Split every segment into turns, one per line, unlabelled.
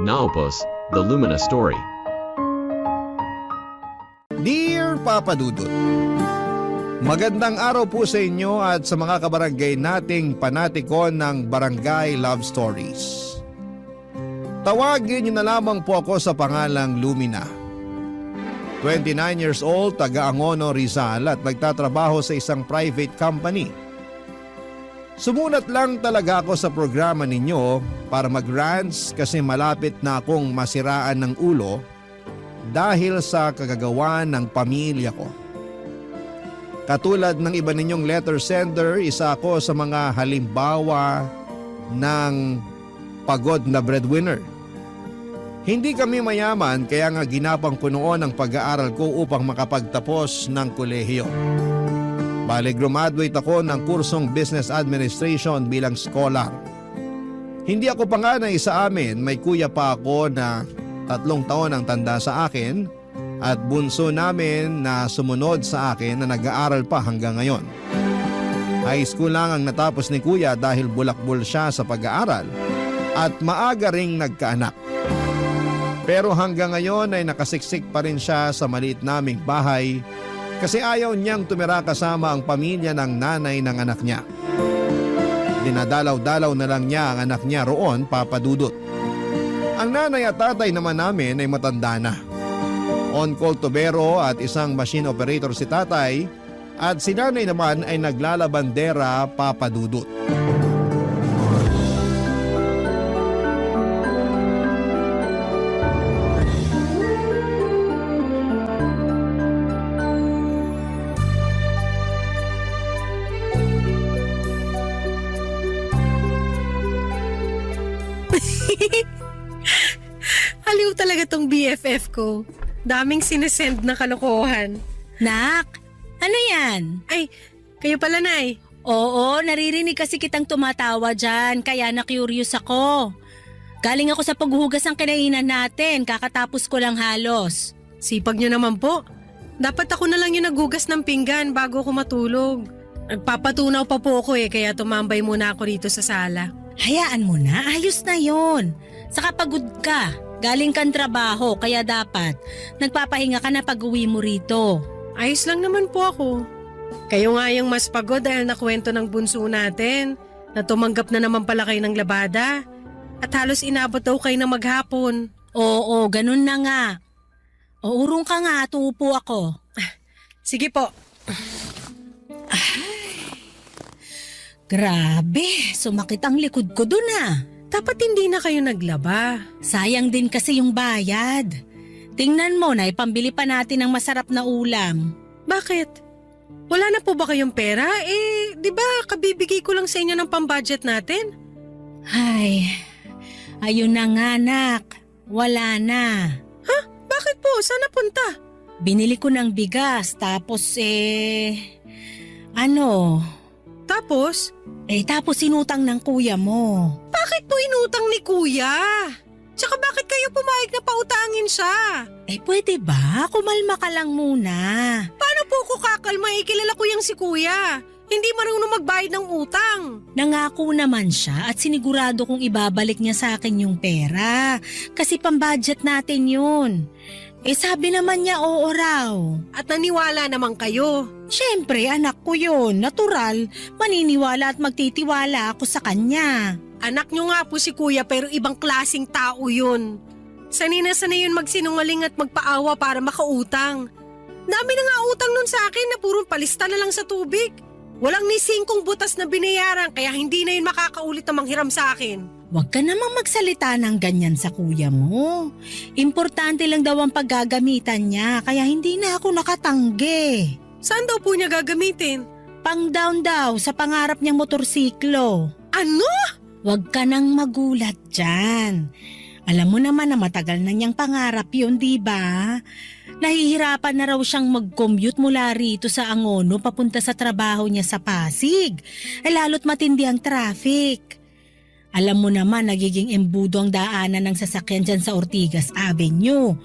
Naupos, The Lumina Story.
Dear Papa Dudut, magandang araw po sa inyo at sa mga kabarangay nating panatikon ng Barangay Love Stories. Tawagin niyo na lamang po ako sa pangalang Lumina. 29 years old, taga Angono, Rizal at nagtatrabaho sa isang private company. Sumulat lang talaga ako sa programa ninyo para mag-rants kasi malapit na akong masiraan ng ulo dahil sa kagagawa ng pamilya ko. Katulad ng iba ninyong letter sender, isa ako sa mga halimbawa ng pagod na breadwinner. Hindi kami mayaman kaya nga ginapang ko noon ang pag-aaral ko upang makapagtapos ng kolehiyo. Bale, graduate ako ng kursong Business Administration bilang scholar. Hindi ako panganay sa amin, may kuya pa ako na 3 taon ang tanda sa akin at bunso namin na sumunod sa akin na nag-aaral pa hanggang ngayon. High school lang ang natapos ni kuya dahil bulakbol siya sa pag-aaral at maaga ring nagkaanak. Pero hanggang ngayon ay nakasiksik pa rin siya sa maliit naming bahay kasi ayaw niyang tumira kasama ang pamilya ng nanay ng anak niya. Dinadalaw-dalaw na lang niya ang anak niya roon, Papa Dudut. Ang nanay at tatay naman namin ay matanda na. On-call tubero at isang machine operator si tatay at si nanay naman ay naglalabandera, Papa Dudut.
Aliw talaga tong BFF ko. Daming sinesend na kalokohan.
Nak, ano yan?
Ay, kayo pala, Nay.
Oo, naririnig kasi kitang tumatawa dyan, kaya na-curious ako. Galing ako sa paghuhugas ng kinainan natin, kakatapos ko lang halos.
Sipag nyo naman po. Dapat ako na lang yung naghugas ng pinggan bago ako matulog. Nagpapatunaw pa po ako kaya tumambay muna ako rito sa sala.
Hayaan mo na, ayos na yon. Saka pagod ka, galing kang trabaho, kaya dapat nagpapahinga ka na pag-uwi mo rito.
Ayos lang naman po ako. Kayo nga yung mas pagod dahil nakwento ng bunso natin na tumanggap na naman pala kayo ng labada at halos inabot daw kayo na maghapon.
Oo, ganun na nga. O urong ka nga, tuupo ako.
Sige po.
Grabe, sumakit ang likod ko dun ah.
Dapat hindi na kayo naglaba.
Sayang din kasi yung bayad. Tingnan mo na, ipambili pa natin ng masarap na ulam.
Bakit? Wala na po ba kayong pera? Di ba kabibigay ko lang sa inyo ng pambudget natin?
Ay, ayun na nga anak. Wala na.
Ha? Bakit po? Saan napunta?
Binili ko ng bigas tapos ano?
Tapos?
Tapos sinutang ng kuya mo.
Bakit po inutang ni kuya? Tsaka bakit kayo pumayag na pautangin siya?
Pwede ba? Kumalma ka lang muna.
Paano po ko kakalma? Kilala ko yung si kuya. Hindi marunong magbayad ng utang.
Nangako naman siya at sinigurado kong ibabalik niya sa akin yung pera. Kasi pambudget natin yun. Sabi naman niya oo raw.
At naniwala naman kayo.
Siyempre, anak ko yun. Natural, maniniwala at magtitiwala ako sa kanya.
Anak nyo nga po si kuya pero ibang klasing tao yun. Sanay na sanay yun magsinungaling at magpaawa para makautang. Dami na nga utang nun sa akin na purong palista na lang sa tubig. Walang ni 5 butas na binayaran kaya hindi na yun makakaulit na manghiram sa akin.
Huwag ka namang magsalita ng ganyan sa kuya mo. Importante lang daw ang paggagamitan niya kaya hindi na ako nakatanggi.
Saan daw po niya gagamitin?
Pang-down daw sa pangarap niyang motorsiklo.
Ano?
Huwag ka nang magulat dyan. Alam mo naman na matagal na niyang pangarap yun, di ba? Nahihirapan na raw siyang mag-commute mula rito sa Angono papunta sa trabaho niya sa Pasig. Lalo't matindi ang traffic. Alam mo naman nagiging embudo ang daanan ng sasakyan dyan sa Ortigas Avenue.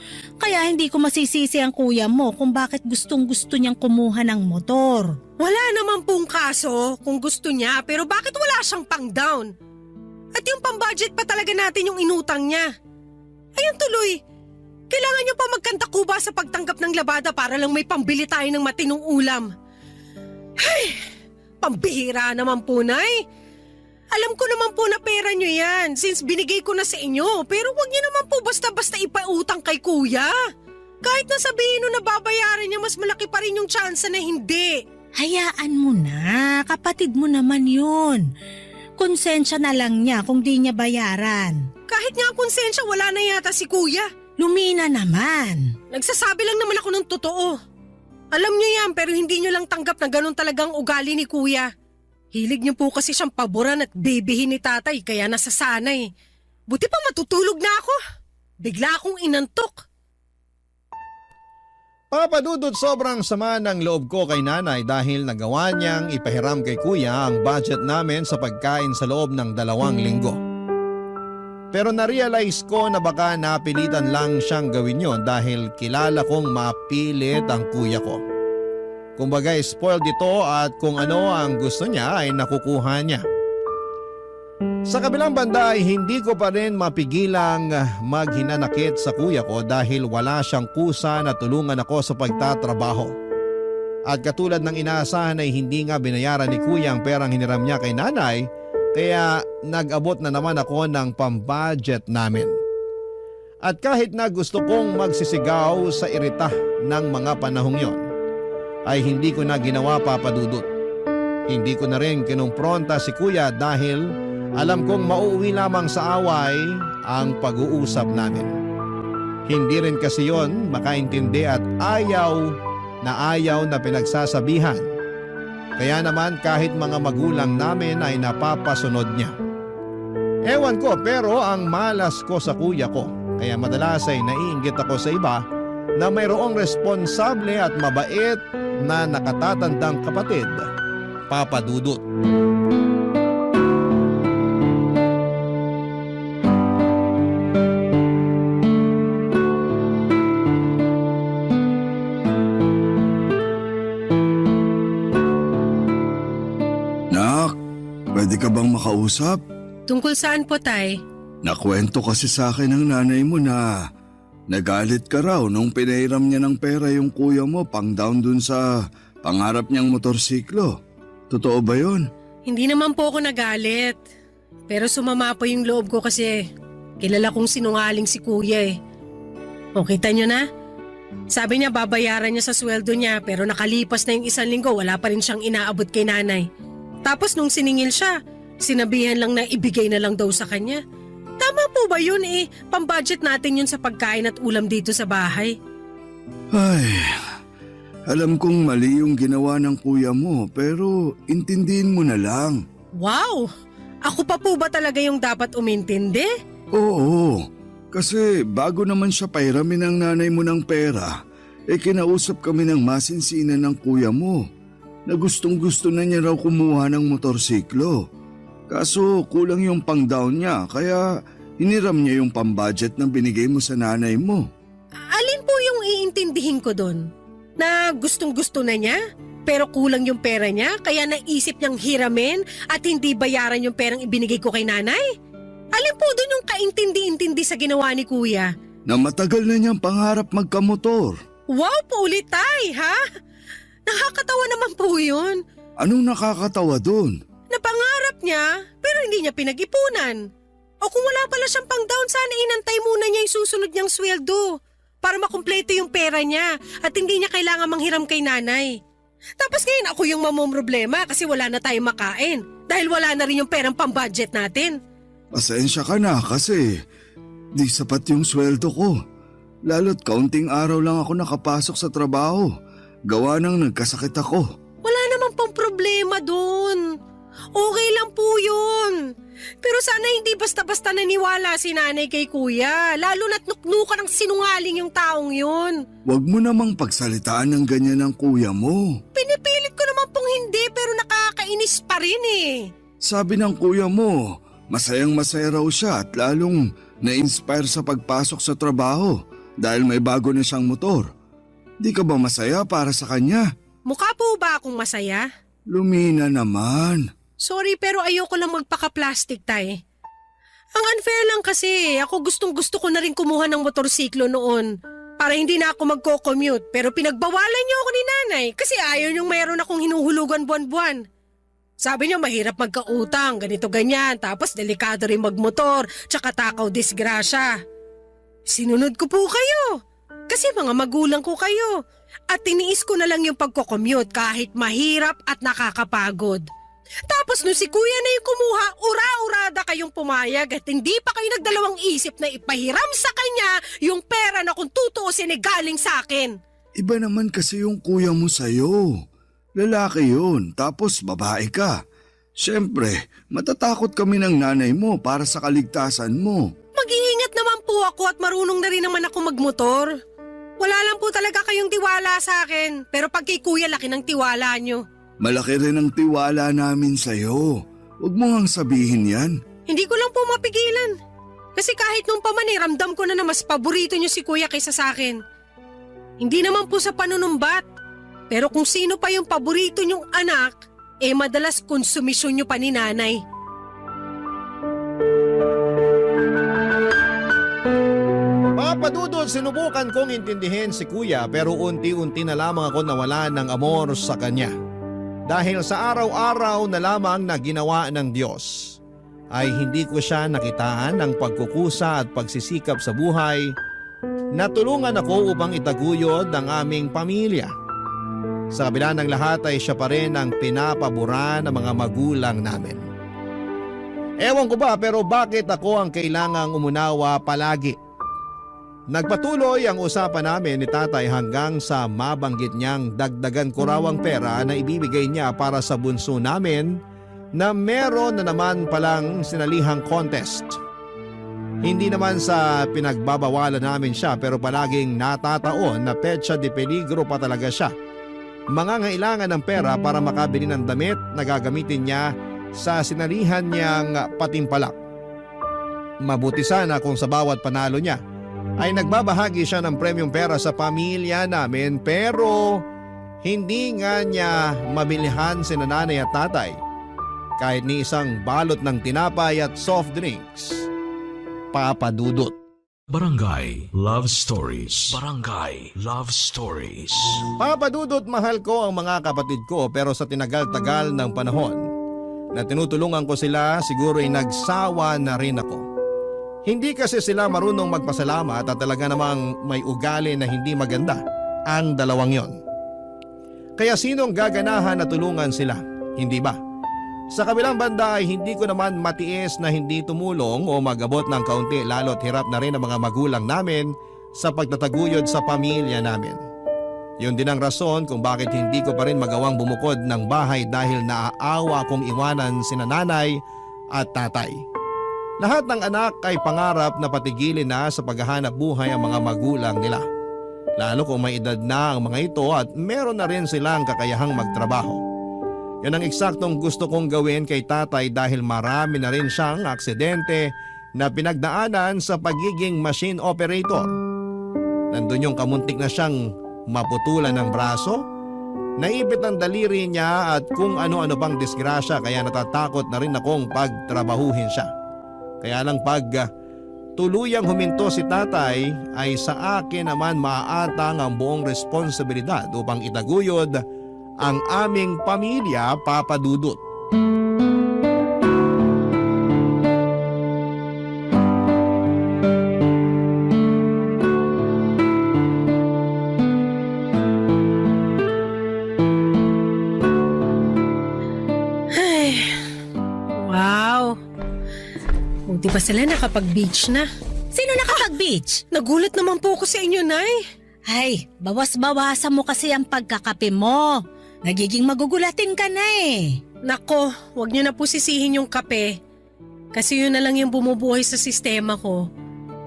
Kaya hindi ko masisisi ang kuya mo kung bakit gustong-gusto niyang kumuha ng motor.
Wala naman pong kaso kung gusto niya pero bakit wala siyang pang-down? At yung pang-budget pa talaga natin yung inutang niya. Ayun tuloy, kailangan niyo pa magkanta kuba sa pagtanggap ng labada para lang may pambili tayo ng matinong ulam. Ay, pambihira naman po, Nay. Alam ko naman po na pera niyo yan since binigay ko na sa inyo, pero huwag niyo naman po basta-basta ipautang kay Kuya. Kahit na sabihin na babayaran niya, mas malaki pa rin yung tsansa na hindi.
Hayaan mo na, kapatid mo naman yun. Konsensya na lang niya kung di niya bayaran.
Kahit nga konsensya, wala na yata si Kuya.
Lumina naman.
Nagsasabi lang naman ako ng totoo. Alam niyo yan pero hindi niyo lang tanggap na ganun talagang ugali ni Kuya. Hilig niyo po kasi siyang paboran at bebehin ni tatay kaya nasasanay. Buti pa matutulog na ako. Bigla akong inantok.
Papa Dudut, sobrang sama ng loob ko kay nanay dahil nagawa niyang ipahiram kay kuya ang budget namin sa pagkain sa loob ng 2 linggo. Pero na-realize ko na baka napilitan lang siyang gawin yon dahil kilala kong mapilit ang kuya ko. Kumbaga spoiled ito at kung ano ang gusto niya ay nakukuha niya. Sa kabilang banda ay hindi ko pa rin mapigilang maghinanakit sa kuya ko dahil wala siyang kusa na tulungan ako sa pagtatrabaho. At katulad ng inaasahan ay hindi nga binayaran ni kuya ang perang hiniram niya kay nanay, kaya nag-abot na naman ako ng pambudget namin. At kahit na gusto kong magsisigaw sa irita ng mga panahong yon, ay hindi ko na ginawa, Papa Dudut. Hindi ko na rin kinumpronta si kuya dahil alam kong mauuwi lamang sa away ang pag-uusap namin. Hindi rin kasi yon makaintindi at ayaw na pinagsasabihan. Kaya naman kahit mga magulang namin ay napapasunod niya. Ewan ko pero ang malas ko sa kuya ko. Kaya madalas ay naiinggit ako sa iba na mayroong responsable at mabait na nakatatandang kapatid, Papa Dudut.
Nak, pwede ka bang makausap?
Tungkol saan po, Tay?
Nakwento kasi sa akin ng nanay mo na nagalit ka raw nung pinairam niya ng pera yung kuya mo pang down dun sa pangarap niyang motorsiklo. Totoo ba yun?
Hindi naman po ako nagalit. Pero sumama po yung loob ko kasi kilala kong sinungaling si Kuya eh. O kita nyo na? Sabi niya babayaran niya sa sweldo niya pero nakalipas na yung 1 linggo wala pa rin siyang inaabot kay nanay. Tapos nung siningil siya, sinabihan lang na ibigay na lang daw sa kanya. Tama po ba yun eh? Pambudget natin yun sa pagkain at ulam dito sa bahay.
Ay, alam kong mali yung ginawa ng kuya mo pero intindihin mo na lang.
Wow! Ako pa po ba talaga yung dapat umintindi?
Oo, kasi bago naman siya pairamin ng nanay mo ng pera, kinausap kami ng masinsinan ng kuya mo na gustong gusto na niya raw kumuha ng motorsiklo. Kaso kulang yung pang-down niya kaya hiniram niya yung pambudget na binigay mo sa nanay mo.
Alin po yung iintindihin ko doon? Na gustong-gusto na niya? Pero kulang yung pera niya kaya naisip niyang hiramin at hindi bayaran yung perang ibinigay ko kay nanay? Alin po doon yung kaintindi-intindi sa ginawa ni Kuya?
Na matagal na niyang pangarap magkamotor.
Wow po ulit, Tay, ha? Nakakatawa naman po yun.
Anong nakakatawa doon?
Napangarap niya, pero hindi niya pinag-ipunan. O kung wala pala siyang pang-down, sana inantay muna niya yung susunod niyang sweldo para makumpleto yung pera niya at hindi niya kailangan manghiram kay nanay. Tapos ngayon ako yung mamomroblema kasi wala na tayong makain dahil wala na rin yung perang pang-budget natin.
Pasensya ka na kasi di sapat yung sweldo ko. Lalo't kaunting araw lang ako nakapasok sa trabaho. Gawa nang nagkasakit ako.
Wala naman pang problema dun. Okay lang po yun. Pero sana hindi basta-basta naniwala si nanay kay kuya. Lalo na't nuknukan ng sinungaling yung taong yun.
Huwag mo namang pagsalitaan ng ganyan ng kuya mo.
Pinipilit ko naman pong hindi pero nakakainis pa rin eh.
Sabi ng kuya mo, masayang masaya raw siya at lalong na-inspire sa pagpasok sa trabaho dahil may bago na siyang motor. Di ka ba masaya para sa kanya?
Mukha po ba akong masaya?
Lumina naman.
Sorry pero ayoko lang magpaka-plastic, Tay. Ang unfair lang kasi, ako gustong gusto ko na rin kumuha ng motorsiklo noon para hindi na ako magko-commute pero pinagbawalan niyo ako ni nanay kasi ayaw niyong mayroon akong hinuhulugan buwan-buwan. Sabi niyo mahirap magkautang, ganito ganyan, tapos delikado rin magmotor, tsaka takaw disgrasya. Sinunod ko po kayo kasi mga magulang ko kayo at tiniis ko na lang yung pagko-commute kahit mahirap at nakakapagod. Tapos nung si kuya na yung kumuha, ura-urada kayong pumayag at hindi pa kayo nagdalawang isip na ipahiram sa kanya yung pera na kung tutuusin ay galing sa akin.
Iba naman kasi yung kuya mo sa'yo. Lalaki yun, tapos babae ka. Siyempre, matatakot kami ng nanay mo para sa kaligtasan mo.
Mag-iingat naman po ako at marunong na rin naman ako magmotor. Wala lang po talaga kayong tiwala sa akin, pero pag kay kuya laki ng tiwala nyo.
Malaki rin ang tiwala namin sa'yo. Huwag mo ngang sabihin yan.
Hindi ko lang po mapigilan. Kasi kahit nung pamani, ramdam ko na mas paborito nyo si kuya kaysa sa akin. Hindi naman po sa panunumbat. Pero kung sino pa yung paborito nyong anak, madalas konsumisyon nyo pa ni nanay.
Papadudod, sinubukan kong intindihin si kuya pero unti-unti na lamang ako nawala ng amor sa kanya. Dahil sa araw-araw na lamang na ginawa ng Diyos, ay hindi ko siya nakitaan ng pagkukusa at pagsisikap sa buhay. Natulungan ako upang itaguyod ang aming pamilya. Sa kabila ng lahat ay siya pa rin ang pinapabura ng mga magulang namin. Ewan ko ba pero bakit ako ang kailangang umunawa palagi? Nagpatuloy ang usapan namin ni tatay hanggang sa mabanggit niyang dagdagan ko raw ang pera na ibibigay niya para sa bunso namin na meron na naman palang sinalihang contest. Hindi naman sa pinagbabawalan namin siya pero palaging natataon na petsa de peligro pa talaga siya. Mangangailangan ng pera para makabili ng damit na gagamitin niya sa sinalihan niyang patimpalak. Mabuti sana kung sa bawat panalo niya ay nagbabahagi siya ng premium pera sa pamilya namin pero hindi nga niya mabilihan si nanay at tatay kahit ni isang balot ng tinapay at soft drinks. Papadudot.
Barangay Love Stories. Barangay Love Stories.
Papadudot, mahal ko ang mga kapatid ko pero sa tinagal-tagal ng panahon na tinutulungan ko sila siguro ay nagsawa na rin ako. Hindi kasi sila marunong magpasalamat at talaga namang may ugali na hindi maganda ang dalawang yon. Kaya sinong gaganahan na tulungan sila, hindi ba? Sa kabilang banda ay hindi ko naman matiis na hindi tumulong o magabot ng kaunti lalo't hirap na rin ang mga magulang namin sa pagtataguyod sa pamilya namin. Yun din ang rason kung bakit hindi ko pa rin magawang bumukod ng bahay dahil naaawa kong iwanan sina nanay at tatay. Lahat ng anak ay pangarap na patigilin na sa paghahanap buhay ang mga magulang nila. Lalo kung may edad na ang mga ito at meron na rin silang kakayahang magtrabaho. Yan ang eksaktong gusto kong gawin kay tatay dahil marami na rin siyang aksidente na pinagdaanan sa pagiging machine operator. Nandun yung kamuntik na siyang maputulan ng braso, naipit ang daliri niya at kung ano-ano pang disgrasya kaya natatakot na rin akong pagtrabahuhin siya. Kaya lang pag tuluyang huminto si tatay ay sa akin naman maaatang ang buong responsibilidad upang itaguyod ang aming pamilya, Papadudot.
Wow! Buti pa sila nakapag-beach na.
Sino nakapag-beach?
Nagulat naman po ako sa inyo, Nay.
Ay, bawas-bawasan mo kasi ang pagkakape mo. Nagiging magugulatin ka na eh.
Nako, wag niyo na po sisihin yung kape. Kasi yun na lang yung bumubuhay sa sistema ko.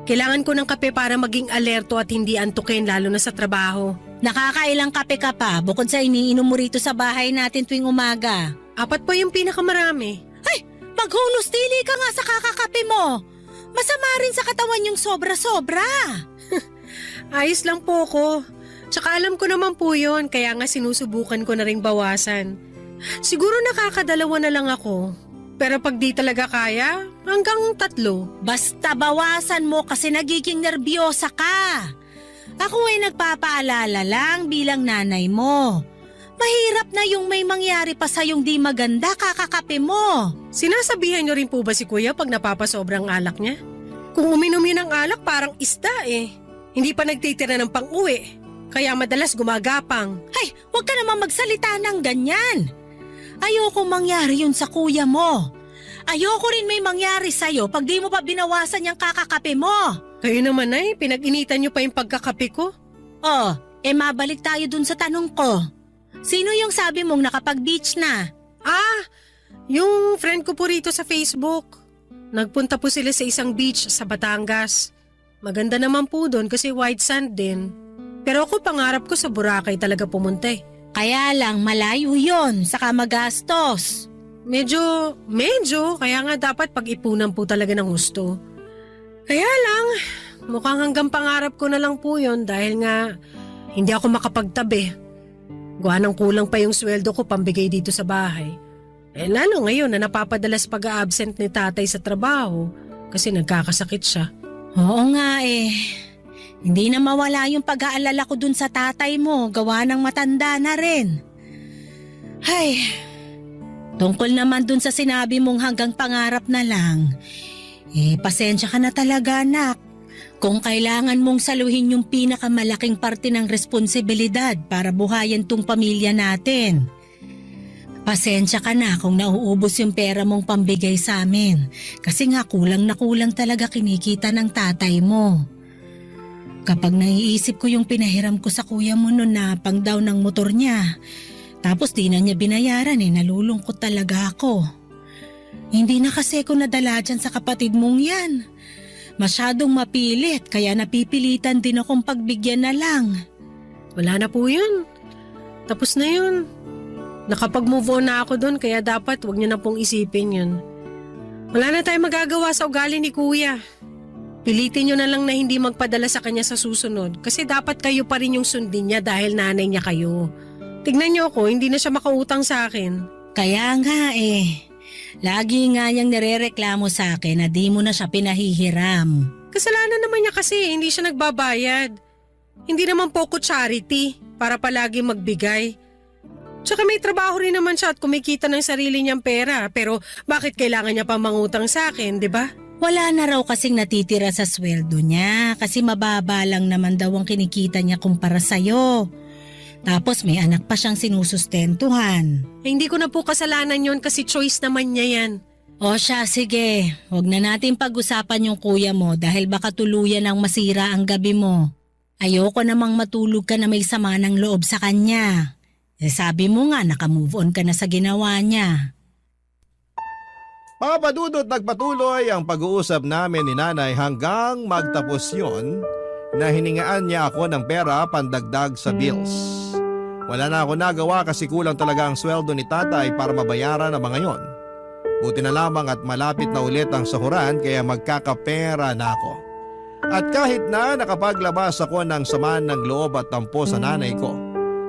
Kailangan ko ng kape para maging alerto at hindi antukin lalo na sa trabaho.
Nakakailang kape ka pa bukod sa iniinom mo rito sa bahay natin tuwing umaga.
4 po yung pinakamarami.
Ay, maghunos dili ka nga sa kakakape mo. Masama rin sa katawan yung sobra-sobra.
Ayos lang po ko. Tsaka alam ko naman po yun, kaya nga sinusubukan ko na ring bawasan. Siguro nakakadalawa na lang ako. Pero pag di talaga kaya, hanggang 3.
Basta bawasan mo kasi nagiging nerbiyosa ka. Ako ay nagpapaalala lang bilang nanay mo. Mahirap na yung may mangyari pa sa yung di maganda kakakape mo.
Sinasabihan niyo rin po ba si kuya pag napapasobrang alak niya? Kung uminom yun ng alak parang isda eh. Hindi pa nagtitira ng pang-uwi. Kaya madalas gumagapang.
Ay, huwag ka naman magsalita ng ganyan. Ayoko mangyari yun sa kuya mo. Ayoko rin may mangyari sa'yo pag di mo pa binawasan yung kakakape mo.
Kayo naman ay, pinag-initan niyo pa yung pagkakape ko.
Oh, mabalik tayo dun sa tanong ko. Sino yung sabi mong nakapag-beach na?
Yung friend ko po rito sa Facebook. Nagpunta po sila sa isang beach sa Batangas. Maganda naman po doon kasi white sand din. Pero ako pangarap ko sa Boracay talaga pumunta eh.
Kaya lang malayo yon, saka magastos.
Medyo, kaya nga dapat pag-ipunan po talaga ng gusto. Kaya lang, mukhang hanggang pangarap ko na lang po yon dahil nga hindi ako makapagtabi. Gawa ng kulang pa yung sweldo ko pambigay dito sa bahay. Lalo ngayon na napapadalas pag-a-absent ni tatay sa trabaho kasi nagkakasakit siya.
Oo nga eh. Hindi na mawala yung pag-aalala ko dun sa tatay mo, gawa ng matanda na rin. Ay, tungkol naman dun sa sinabi mong hanggang pangarap na lang, pasensya ka na talaga anak. Kung kailangan mong saluhin yung pinakamalaking parte ng responsibilidad para buhayin tong pamilya natin. Pasensya ka na kung nauubos yung pera mong pambigay sa amin kasi nga kulang na kulang talaga kinikita ng tatay mo. Kapag naiisip ko yung pinahiram ko sa kuya mo noon na pang down ng motor niya, tapos di na niya binayaran nalulungkot talaga ako. Hindi na kasi ako nadala dyan sa kapatid mong yan. Masyadong mapilit kaya napipilitan din akong pagbigyan na lang.
Wala na po yun. Tapos na yun. Nakapag-move on na ako doon kaya dapat wag niyo na pong isipin yun. Wala na tayong magagawa sa ugali ni kuya. Pilitin niyo na lang na hindi magpadala sa kanya sa susunod kasi dapat kayo pa rin yung sundin niya dahil nanay niya kayo. Tignan niyo ako, hindi na siya makautang sa akin.
Kaya nga lagi nga niyang nirereklamo sa akin na di mo na siya pinahihiram.
Kasalanan naman niya kasi hindi siya nagbabayad. Hindi naman po ko charity para palagi magbigay. Tsaka may trabaho rin naman siya at kumikita ng sarili niyang pera pero bakit kailangan niya pa mangutang sa akin, di ba?
Wala na raw kasing natitira sa sweldo niya kasi mababa lang naman daw ang kinikita niya kumpara sa'yo. Tapos may anak pa siyang sinusustentuhan.
Hindi ko na po kasalanan yon kasi choice naman niya yan.
O siya, sige. Huwag na natin pag-usapan yung kuya mo dahil baka tuluyan ang masira ang gabi mo. Ayoko namang matulog ka na may sama ng loob sa kanya. Sabi mo nga nakamove on ka na sa ginawa niya.
Mga padudot, nagpatuloy ang pag-uusap namin ni nanay hanggang magtapos yon na hiningaan niya ako ng pera pandagdag sa bills. Wala na ako nagawa kasi kulang talaga ang sweldo ni tatay para mabayaran ang mga yon. Buti na lamang at malapit na ulit ang sahuran kaya magkakapera na ako. At kahit na nakapaglabas ako ng sama ng loob at tampo sa nanay ko,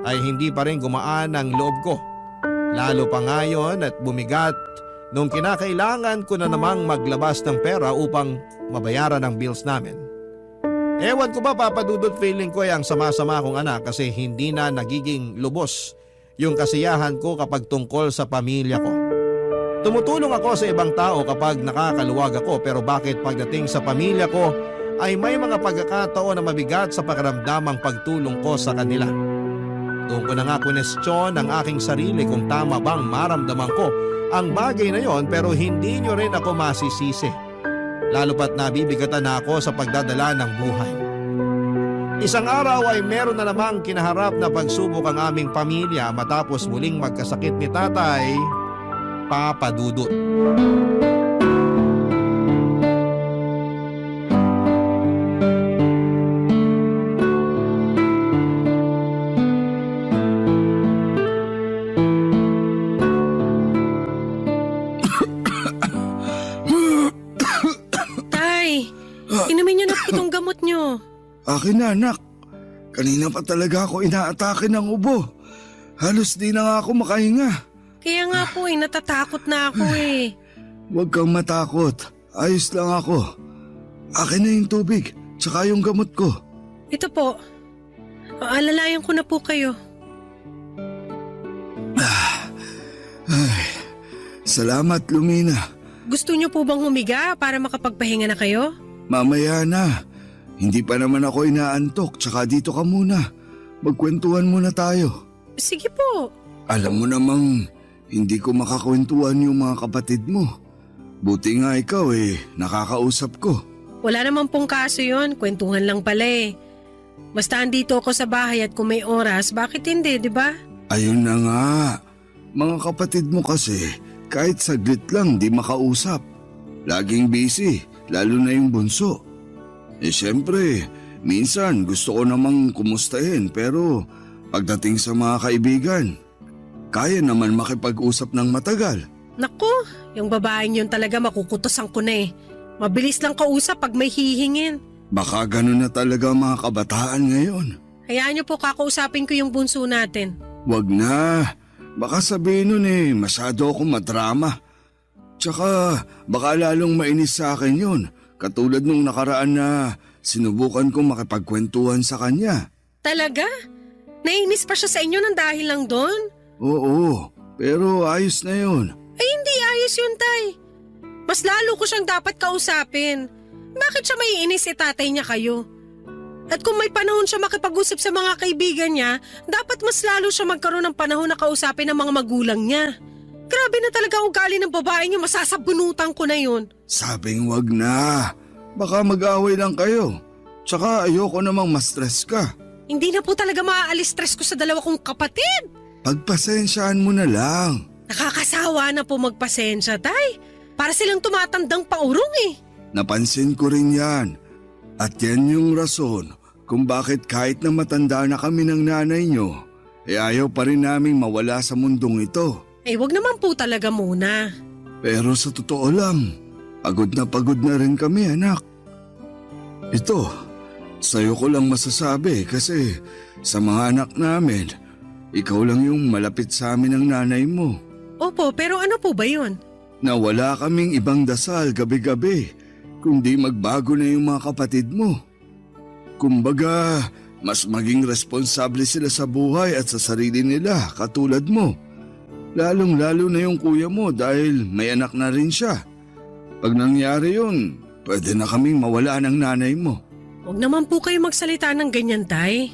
ay hindi pa rin gumaan ang loob ko. Lalo pa ngayon at bumigat nung kinakailangan ko na namang maglabas ng pera upang mabayaran ang bills namin. Ewan ko ba papadudot feeling ko ay ang sama-sama kong anak kasi hindi na nagiging lubos yung kasiyahan ko kapag tungkol sa pamilya ko. Tumutulong ako sa ibang tao kapag nakakaluwag ako pero bakit pagdating sa pamilya ko ay may mga pagkakataon na mabigat sa pakiramdamang pagtulong ko sa kanila. Doon ko na nga kwestiyon ang aking sarili kung tama bang maramdaman ko ang bagay na yon pero hindi nyo rin ako masisisi. Lalo pat nabibigatan na ako sa pagdadala ng buhay. Isang araw ay meron na namang kinaharap na pagsubok ang aming pamilya matapos muling magkasakit ni tatay, Papa Dudut.
Inumin niyo na po itong gamot niyo.
Akin na anak. Kanina pa talaga ako inaatake ng ubo. Halos di na nga ako makahinga.
Kaya nga po natatakot na ako
Huwag kang matakot. Ayos lang ako. Akin na yung tubig, tsaka yung gamot ko.
Ito po. Aalalayan ko na po kayo.
Ay, salamat, Lumina.
Gusto niyo po bang humiga para makapagpahinga na kayo?
Mamaya na. Hindi pa naman ako inaantok, tsaka dito ka muna. Magkwentuhan muna tayo.
Sige po.
Alam mo namang hindi ko makakwentuhan yung mga kapatid mo. Buti nga ikaw nakakausap ko.
Wala naman pong kaso yon, kwentuhan lang pala eh. Basta andito ako sa bahay at kung may oras, bakit hindi, di ba?
Ayun na nga. Mga kapatid mo kasi, kahit saglit lang di makausap. Laging busy, lalo na yung bunso. Siyempre, minsan gusto ko namang kumustahin pero pagdating sa mga kaibigan, kaya naman makipag-usap ng matagal.
Naku, yung babaeng yun talaga makukutosan ko na eh. Mabilis lang kausap pag may hihingin.
Baka ganun na talaga mga kabataan ngayon.
Hayaan niyo po kakausapin ko yung bunso natin.
Wag na. Baka sabihin nun masyado akong madrama. Tsaka baka lalong mainis sa akin yun. Katulad nung nakaraan na sinubukan kong makipagkwentuhan sa kanya.
Talaga? Nainis pa siya sa inyo ng dahil lang doon?
Oo, pero ayos na yun.
Ay hindi ayos yun, Tay. Mas lalo ko siyang dapat kausapin. Bakit siya maiinis tatay niya kayo? At kung may panahon siya makipag-usap sa mga kaibigan niya, dapat mas lalo siya magkaroon ng panahon na kausapin ng mga magulang niya. Grabe na talaga ugali ng babae niyo, masasabunutan ko na yun.
Sabing wag na. Baka mag-away lang kayo. Tsaka ayoko namang ma-stress ka.
Hindi na po talaga maaalis stress ko sa dalawa kong kapatid.
Pagpasensyaan mo na lang.
Nakakasawa na po magpasensya, Tay. Para silang tumatandang paurong eh.
Napansin ko rin yan. At yan yung rason kung bakit kahit na matanda na kami ng nanay nyo, ayaw pa rin naming mawala sa mundong ito.
Eh wag naman po talaga muna.
Pero sa totoo lang, pagod na rin kami anak. Ito, sa'yo ko lang masasabi kasi sa mga anak namin, ikaw lang yung malapit sa amin ng nanay mo.
Opo, pero ano po ba yun?
Na wala kaming ibang dasal gabi-gabi, kundi magbago na yung mga kapatid mo. Kumbaga, mas maging responsable sila sa buhay at sa sarili nila katulad mo. Lalong-lalo na yung kuya mo dahil may anak na rin siya. Pag nangyari yun, pwede na kaming mawala ng nanay mo.
Huwag naman po kayo magsalita ng ganyan, Tay.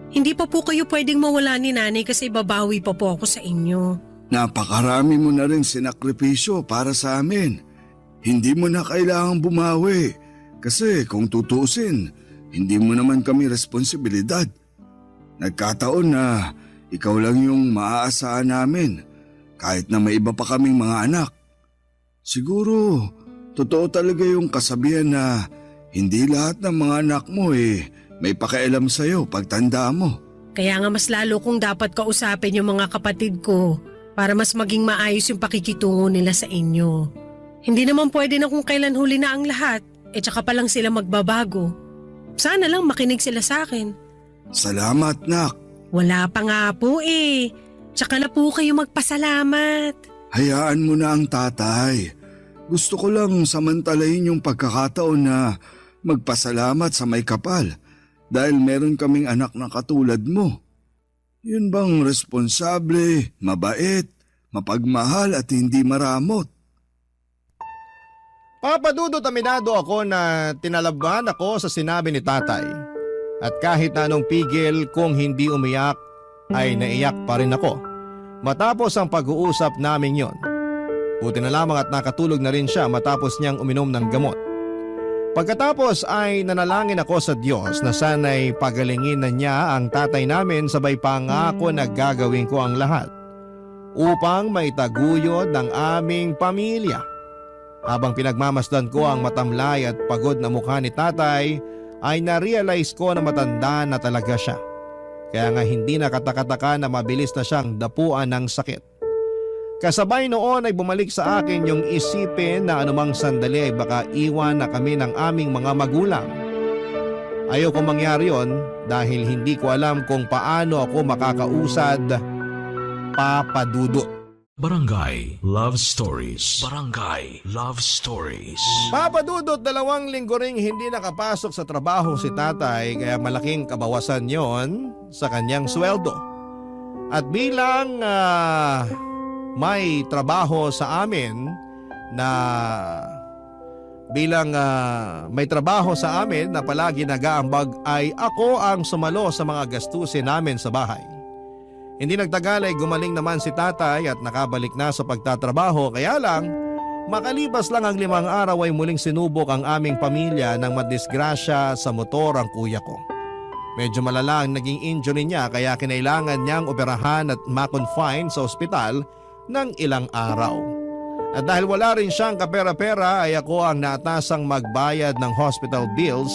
Hindi pa po kayo pwedeng mawala ni nanay kasi babawi pa po ako sa inyo.
Napakarami mo na rin sinakripisyo para sa amin. Hindi mo na kailangang bumawi kasi kung tutusin, hindi mo naman kami responsibilidad. Nagkataon na ikaw lang yung maaasahan namin kahit na may iba pa kaming mga anak. Siguro, totoo talaga yung kasabihan na hindi lahat ng mga anak mo may pakialam sa'yo pagtanda mo.
Kaya nga mas lalo kong dapat kausapin yung mga kapatid ko para mas maging maayos yung pakikitungo nila sa inyo. Hindi naman pwede na kung kailan huli na ang lahat, tsaka pa lang sila magbabago. Sana lang makinig sila sa akin.
Salamat, nak.
Wala pa nga po Tsaka na po kayo magpasalamat.
Hayaan mo na ang tatay. Gusto ko lang samantalahin yung pagkakataon na magpasalamat sa may kapal dahil meron kaming anak na katulad mo. Yun bang responsable, mabait, mapagmahal at hindi maramot?
Papadudot aminado ako na tinalaban ako sa sinabi ni tatay. At kahit na anong pigil kung hindi umiyak, ay naiyak pa rin ako. Matapos ang pag-uusap namin yon. Buti na lamang at nakatulog na rin siya matapos niyang uminom ng gamot. Pagkatapos ay nanalangin ako sa Diyos na sana'y pagalingin na niya ang tatay namin sabay pangako na gagawin ko ang lahat upang maitaguyod ng aming pamilya. Habang pinagmamasdan ko ang matamlay at pagod na mukha ni tatay ay na-realize ko na matanda na talaga siya. Kaya nga hindi nakatakataka na mabilis na siyang dapuan ng sakit. Kasabay noon ay bumalik sa akin yung isipin na anumang sandali ay baka iwan na kami ng aming mga magulang. Ayoko mangyari yon dahil hindi ko alam kung paano ako makakausad, Papa Dudut.
Barangay Love Stories. Barangay Love Stories.
Papa Dudut, 2 linggo ring hindi nakapasok sa trabaho si tatay kaya malaking kabawasan yon sa kanyang sweldo. At bilang may trabaho sa amin na palagi nag-aambag ay ako ang sumalo sa mga gastusin namin sa bahay. Hindi nagtagal ay gumaling naman si tatay at nakabalik na sa pagtatrabaho, kaya lang makalipas lang ang 5 araw ay muling sinubok ang aming pamilya nang madisgrasya sa motor ang kuya ko. Medyo malala ang naging injury niya kaya kinailangan niyang operahan at ma-confine sa ospital ng ilang araw. At dahil wala rin siyang kapera-pera ay ako ang naatasang magbayad ng hospital bills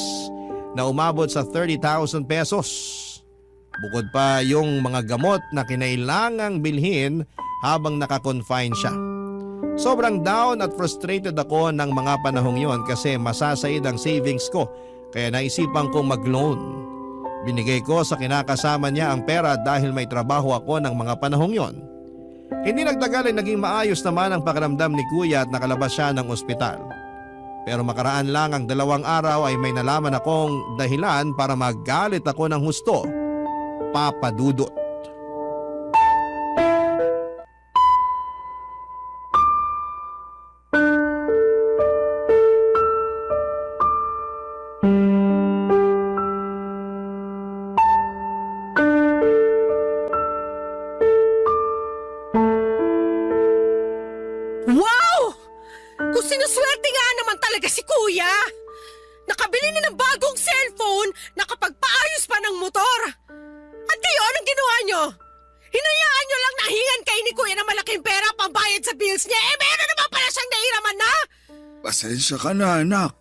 na umabot sa 30,000 pesos. Bukod pa yung mga gamot na kinailangang bilhin habang naka-confine siya. Sobrang down at frustrated ako ng mga panahong yon kasi masasaid ang savings ko kaya naisipan kong mag-loan. Binigay ko sa kinakasama niya ang pera dahil may trabaho ako ng mga panahong yon. Hindi nagtagal ay naging maayos naman ang pakiramdam ni kuya at nakalabas siya ng ospital. Pero makaraan lang ang 2 araw ay may nalaman akong dahilan para magalit ako ng husto. Papa Dudut.
Wow! Kung sinuswerte nga naman talaga si kuya! Nakabili na ng bagong cellphone, nakapagpaayos pa ng motor. At kayo, anong ginawa nyo? Hinayaan nyo lang nahingan kayo ni kuya ng malaking pera pambayad sa bills niya. Meron naman pala siyang nahiraman na!
Pasensya ka na, anak.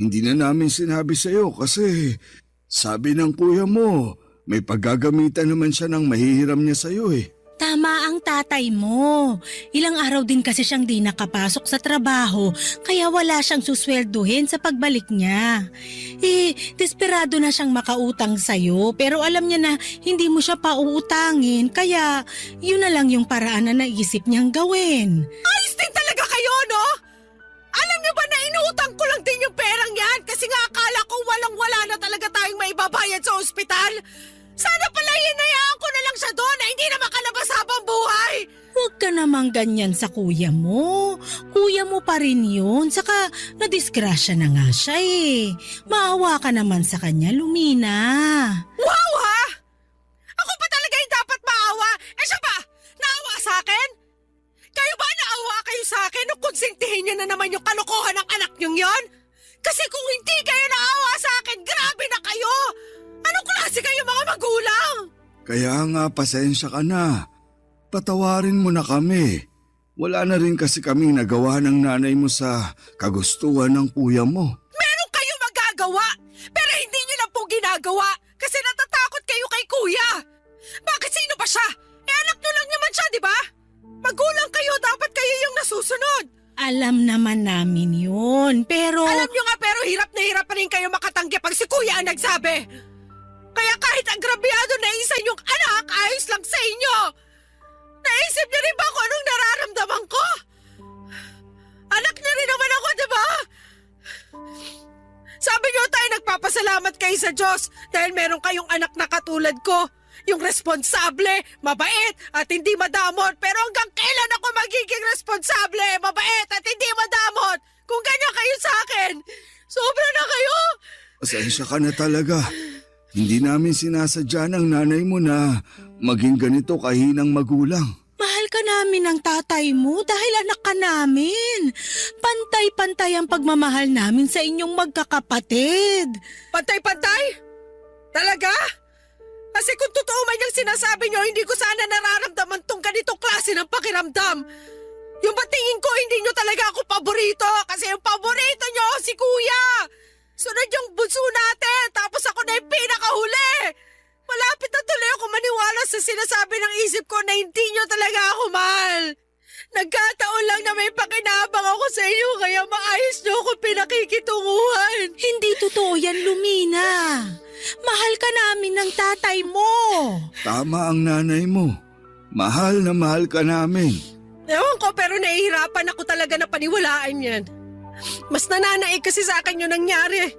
Hindi na namin sinabi sa'yo kasi sabi ng kuya mo, may paggagamitan naman siya ng mahihiram niya sa'yo eh.
Tama ang tatay mo. Ilang araw din kasi siyang di nakapasok sa trabaho kaya wala siyang suswelduhin sa pagbalik niya. Desperado na siyang makautang sa'yo pero alam niya na hindi mo siya pauutangin kaya yun na lang yung paraan na naisip niyang gawin.
Ayos din talaga kayo, no? Alam niyo ba na inuutang ko lang din yung perang yan kasi nga akala ko walang-wala na talaga tayong maibabayad sa ospital? Sana pala hinayaan ko na lang siya doon na hindi na makalabas habang buhay!
Huwag ka namang ganyan sa kuya mo. Kuya mo pa rin yun. Saka nadisgrasya na nga siya eh. Maawa ka naman sa kanya, Lumina.
Wow, ha? Ako pa talaga yung dapat maawa? Siya ba? Naawa sa akin? Kayo ba naawa kayo sa akin nung konsentihin niyo na naman yung kalokohan ng anak niyong yon? Kasi kung hindi kayo naawa sa akin, grabe na kayo! Anong klase kayo mga magulang?
Kaya nga pasensya ka na. Patawarin mo na kami. Wala na rin kasi kaming nagawa ng nanay mo sa kagustuhan ng kuya mo.
Meron kayo magagawa, pero hindi niyo lang po ginagawa kasi natatakot kayo kay kuya. Bakit sino ba siya? Anak niyo lang naman siya, di ba? Magulang kayo, dapat kayo yung nasusunod.
Alam naman namin yun, pero...
Alam niyo nga pero hirap na hirap pa rin kayo makatanggi pag si kuya ang nagsabi. Kaya kahit agrabyado na isa niyong anak, ayos lang sa inyo. Naisip niyo rin ba kung anong nararamdaman ko? Anak niyo rin naman ako, di ba? Sabi niyo tayo nagpapasalamat kayo sa Diyos dahil meron kayong anak na katulad ko. Yung responsable, mabait at hindi madamot. Pero hanggang kailan ako magiging responsable, mabait at hindi madamot? Kung ganyan kayo sa akin, sobra na kayo.
Pasensya ka na talaga. Hindi namin sinasadya ng nanay mo na maging ganito kahinang magulang.
Mahal ka namin ng tatay mo dahil anak ka namin. Pantay-pantay ang pagmamahal namin sa inyong magkakapatid.
Pantay-pantay? Talaga? Kasi kung totoo man yung sinasabi nyo, hindi ko sana nararamdaman tong ganitong klase ng pakiramdam. Yung batingin ko, hindi nyo talaga ako paborito kasi yung paborito nyo si Kuya. Sunod yung bunso natin, tapos ako na yung pinakahuli. Malapit na tuloy ako maniwala sa sinasabi ng isip ko na hindi nyo talaga ako mahal. Nagkataon lang na may pakinabang ako sa inyo kaya maayos nyo ako pinakikitunguhan.
Hindi totoo yan, Lumina. Mahal ka namin ng tatay mo.
Tama ang nanay mo. Mahal na mahal ka namin.
Ewan ko pero nahihirapan ako talaga na paniwalaan yan. Mas nananaig kasi sa akin yung nangyari.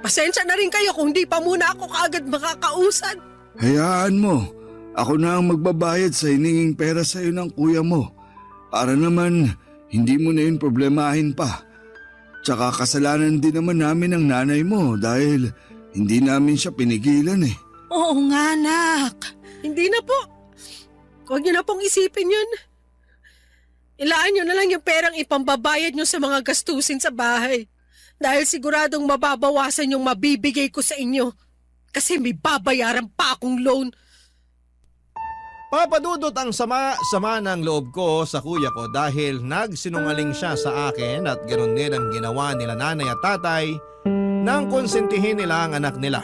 Pasensya na rin kayo kung di pa muna ako kaagad makakausad.
Hayaan mo. Ako na ang magbabayad sa hininging pera sa'yo ng kuya mo. Para naman hindi mo na yun problemahin pa. Tsaka kasalanan din naman namin ang nanay mo dahil hindi namin siya pinigilan eh.
Oo nga, anak.
Hindi na po. Huwag niyo na pong isipin yun. Ilaan niyo na lang yung perang ipambabayad niyo sa mga gastusin sa bahay. Dahil siguradong mababawasan yung mabibigay ko sa inyo. Kasi may babayaran pa akong loan.
Papa Dudut, ang sama ng loob ko sa kuya ko dahil nagsinungaling siya sa akin at ganoon din ang ginawa nila nanay at tatay nang konsentihin nila ang anak nila.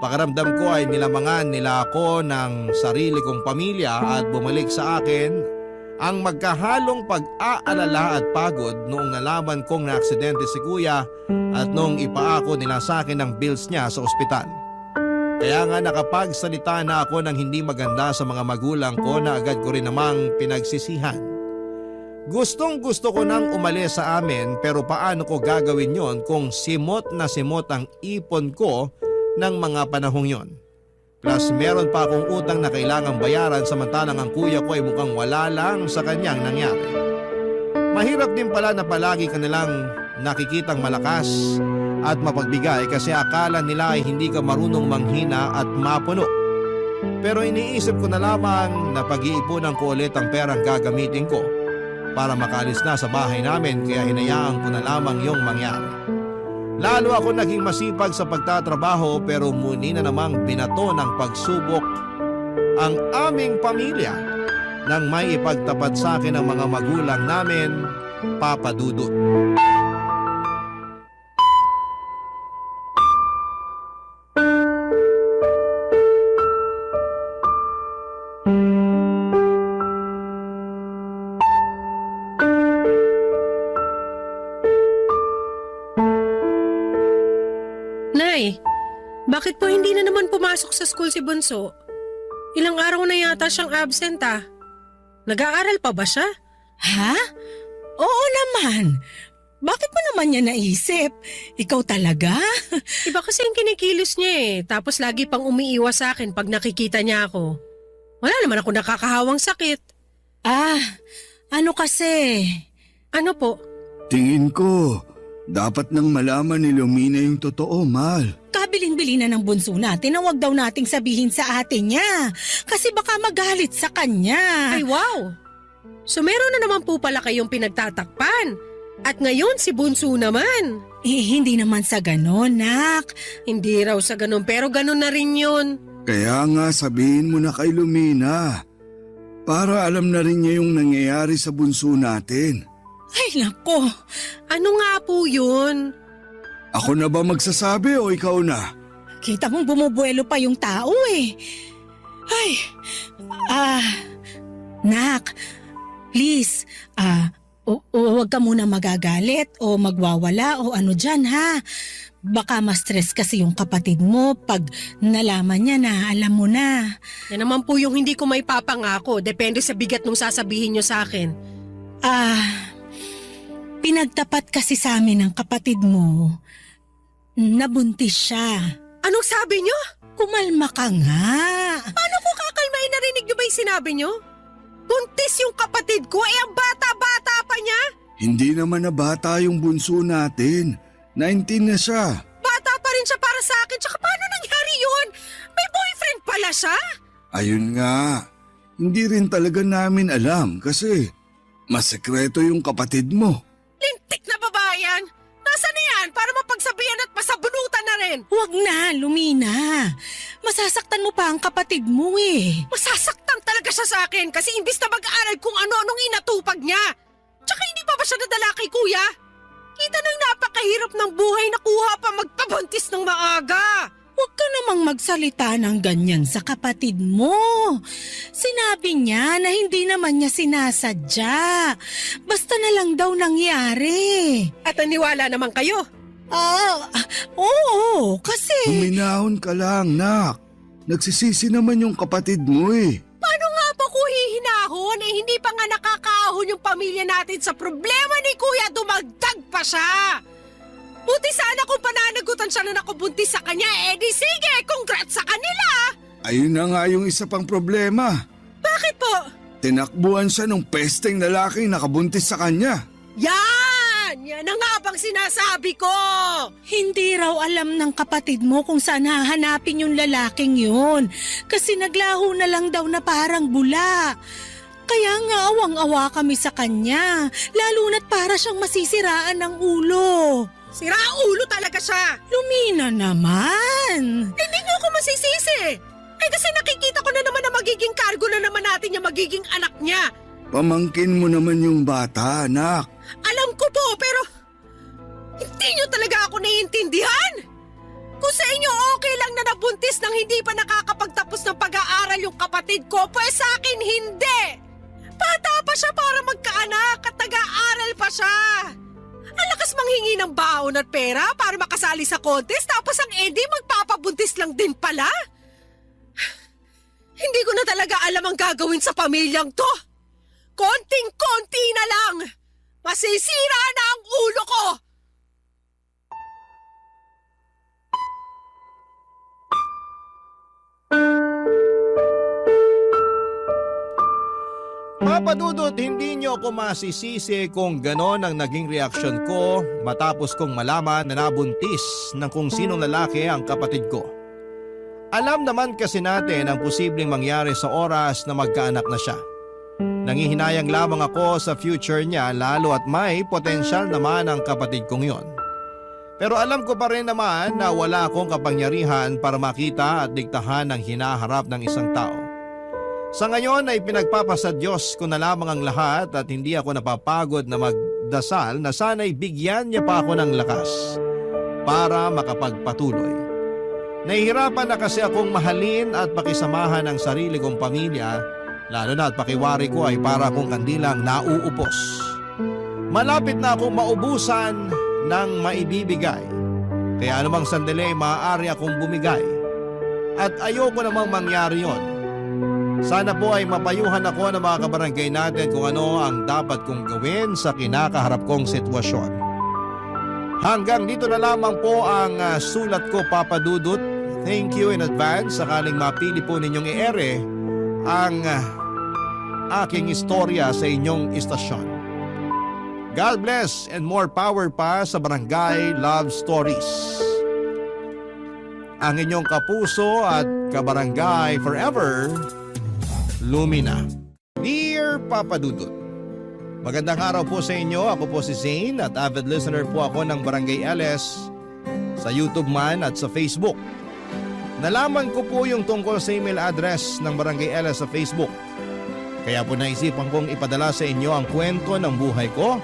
Pakiramdam ko ay nilamangan nila ako ng sarili kong pamilya at bumalik sa akin ang magkahalong pag-aalala at pagod noong nalaman kong naaksidente si kuya at noong ipaako nila sa akin ang bills niya sa ospital. Kaya nga nakapagsalita na ako ng hindi maganda sa mga magulang ko na agad ko rin namang pinagsisihan. Gustong gusto ko nang umalis sa amin pero paano ko gagawin yon kung simot na simot ang ipon ko ng mga panahong yon. Plus meron pa akong utang na kailangang bayaran samantalang ang kuya ko ay mukhang wala lang sa kanyang nangyari. Mahirap din pala na palagi kanilang nakikitang malakas at mapagbigay kasi akala nila ay hindi ka marunong manghina at mapuno. Pero iniisip ko na lamang na pag-iipunan ko ulit ang perang gagamitin ko para makalis na sa bahay namin kaya hinayaan ko na lamang yung mangyari. Lalo ako naging masipag sa pagtatrabaho pero muli na namang binato ng pagsubok ang aming pamilya nang may ipagtapat sa akin ang mga magulang namin, Papa Dudut.
Nay, bakit po hindi na naman pumasok sa school si Bunso? Ilang araw na yata siyang absent ah. Nag-aaral pa ba siya?
Ha? Oo naman. Bakit mo naman niya naisip? Ikaw talaga?
Iba kasi yung kinikilos niya eh. Tapos lagi pang umiiwas sa akin pag nakikita niya ako. Wala naman ako nakakahawang sakit.
Ano kasi?
Ano po?
Tingin ko, dapat nang malaman ni Lumina yung totoo, Mal.
Kabilin-bili na ng bunso natin na wag daw nating sabihin sa ate niya. Kasi baka magalit sa kanya.
Ay wow! So meron na naman po pala kayong pinagtatakpan. At ngayon si Bunso naman.
Hindi naman sa ganon, nak.
Hindi raw sa ganun pero ganun na rin yun.
Kaya nga sabihin mo na kay Lumina. Para alam na rin niya yung nangyayari sa bunso natin.
Ay, nako.
Ano nga po yun?
Ako na ba magsasabi o ikaw na?
Kita mong bumubuelo pa yung tao eh. Ay, nak, please, huwag ka muna magagalit o magwawala o ano dyan ha. Baka ma-stress kasi yung kapatid mo pag nalaman niya na alam mo na.
Yan naman po yung hindi ko may papangako. Depende sa bigat nung sasabihin nyo sa akin.
Pinagtapat kasi sa amin ng kapatid mo. Nabuntis siya.
Anong sabi nyo?
Kumalma ka nga.
Paano ko kakalmain? Narinig nyo ba yung sinabi nyo? Buntis yung kapatid ko, ang bata-bata pa niya.
Hindi naman na bata yung bunso natin. 19 na siya.
Bata pa rin siya para sa akin, tsaka paano nangyari yun? May boyfriend pala siya?
Ayun nga. Hindi rin talaga namin alam kasi masekreto yung kapatid mo.
Lintik na babae yan. Nasaan na yan para mapagsabihan at masabunutan na rin?
Huwag na, Lumina. Masasaktan mo pa ang kapatid mo eh.
Masasaktan talaga siya sa akin kasi imbis na mag-aaral kung ano-anong inatupag niya. Tsaka hindi pa ba siya nadala kay kuya? Kita nang napakahirap ng buhay na kuha pa magpabuntis ng maaga.
Huwag ka namang magsalita ng ganyan sa kapatid mo. Sinabi niya na hindi naman niya sinasadya. Basta na lang daw nangyari.
At naniwala naman kayo.
Oo, kasi...
Huminahon ka lang, nak. Nagsisisi naman yung kapatid mo eh.
Paano nga ba ko hihinahon? panahon hindi pa nga nakakaahon yung pamilya natin sa problema ni Kuya, dumagdag pa siya. Buti sana kung pananagutan siya na nakubuntis sa kanya, di sige, congrats sa kanila.
Ayun na nga yung isa pang problema.
Bakit po?
Tinakbuhan siya nung pesteng lalaking nakabuntis sa kanya.
Yan! Yan ang nga bang sinasabi ko!
Hindi raw alam ng kapatid mo kung saan hahanapin yung lalaking yun. Kasi naglaho na lang daw na parang bula. Kaya nga awang-awa kami sa kanya. Lalo na't para siyang masisiraan ng ulo.
Sira ulo talaga siya!
Lumina naman.
Hindi niyo ako masisisi! Kasi nakikita ko na naman na magiging cargo na naman natin yung magiging anak niya.
Pamangkin mo naman yung bata, anak.
Alam ko po, pero hindi niyo talaga ako naiintindihan. Kung sa inyo okay lang na nabuntis nang hindi pa nakakapagtapos ng pag-aaral yung kapatid ko, pues sa akin hindi. Bata pa siya para magkaanak at nag-aaral pa siya. Ang lakas manghingi ng baon at pera para makasali sa contest, tapos ang Eddie magpapabuntis lang din pala. Hindi ko na talaga alam ang gagawin sa pamilyang to. Konting-konti na lang. Masisira na ang ulo ko.
Papa Dudut, hindi niyo ako masisisi kung ganon ang naging reaksyon ko matapos kong malaman na nabuntis ng kung sinong lalaki ang kapatid ko. Alam naman kasi natin ang posibleng mangyari sa oras na magkaanak na siya. Nangihinayang lamang ako sa future niya lalo at may potensyal naman ang kapatid kong yon. Pero alam ko pa rin naman na wala akong kapangyarihan para makita at diktahan ang hinaharap ng isang tao. Sa ngayon ay pinagpapasa Diyos ko na lamang ang lahat at hindi ako napapagod na magdasal na sana'y bigyan niya pa ako ng lakas para makapagpatuloy. Nahihirapan na kasi akong mahalin at pakisamahan ang sarili kong pamilya, lalo na at pakiwari ko ay para akong kandilang nauupos. Malapit na akong maubusan ng maibibigay, kaya anumang sandali maaari akong bumigay. At ayoko namang mangyari yon. Sana po ay mapayuhan ako ng mga kabarangay natin kung ano ang dapat kong gawin sa kinakaharap kong sitwasyon. Hanggang dito na lamang po ang sulat ko, Papa Dudut. Thank you in advance sakaling mapili po ninyong i-ere ang aking istorya sa inyong istasyon. God bless and more power pa sa Barangay Love Stories. Ang inyong kapuso at kabarangay forever, Lumina. Dear Papa Dudut, magandang araw po sa inyo. Ako po si Zane at avid listener po ako ng Barangay LS sa YouTube man at sa Facebook. Nalaman ko po yung tungkol sa email address ng Barangay LS sa Facebook. Kaya po naisipan kong ipadala sa inyo ang kwento ng buhay ko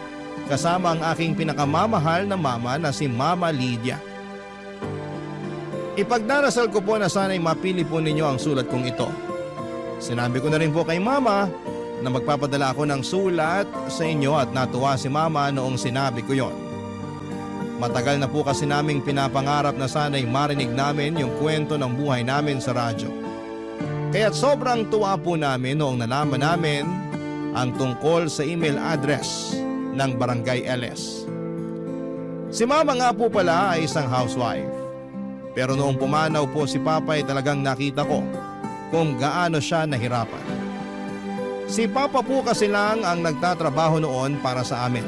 kasama ang aking pinakamamahal na mama na si Mama Lydia. Ipagdarasal ko po na sana'y mapili po ninyo ang sulat kong ito. Sinabi ko na rin po kay Mama na magpapadala ako ng sulat sa inyo at natuwa si Mama noong sinabi ko yon. Matagal na po kasi naming pinapangarap na sana'y marinig namin yung kwento ng buhay namin sa radyo. Kaya't sobrang tuwa po namin noong nalaman namin ang tungkol sa email address ng Barangay LS. Si Mama nga po pala ay isang housewife. Pero noong pumanaw po si Papa ay talagang nakita ko kung gaano siya nahirapan. Si Papa po kasi lang ang nagtatrabaho noon para sa amin.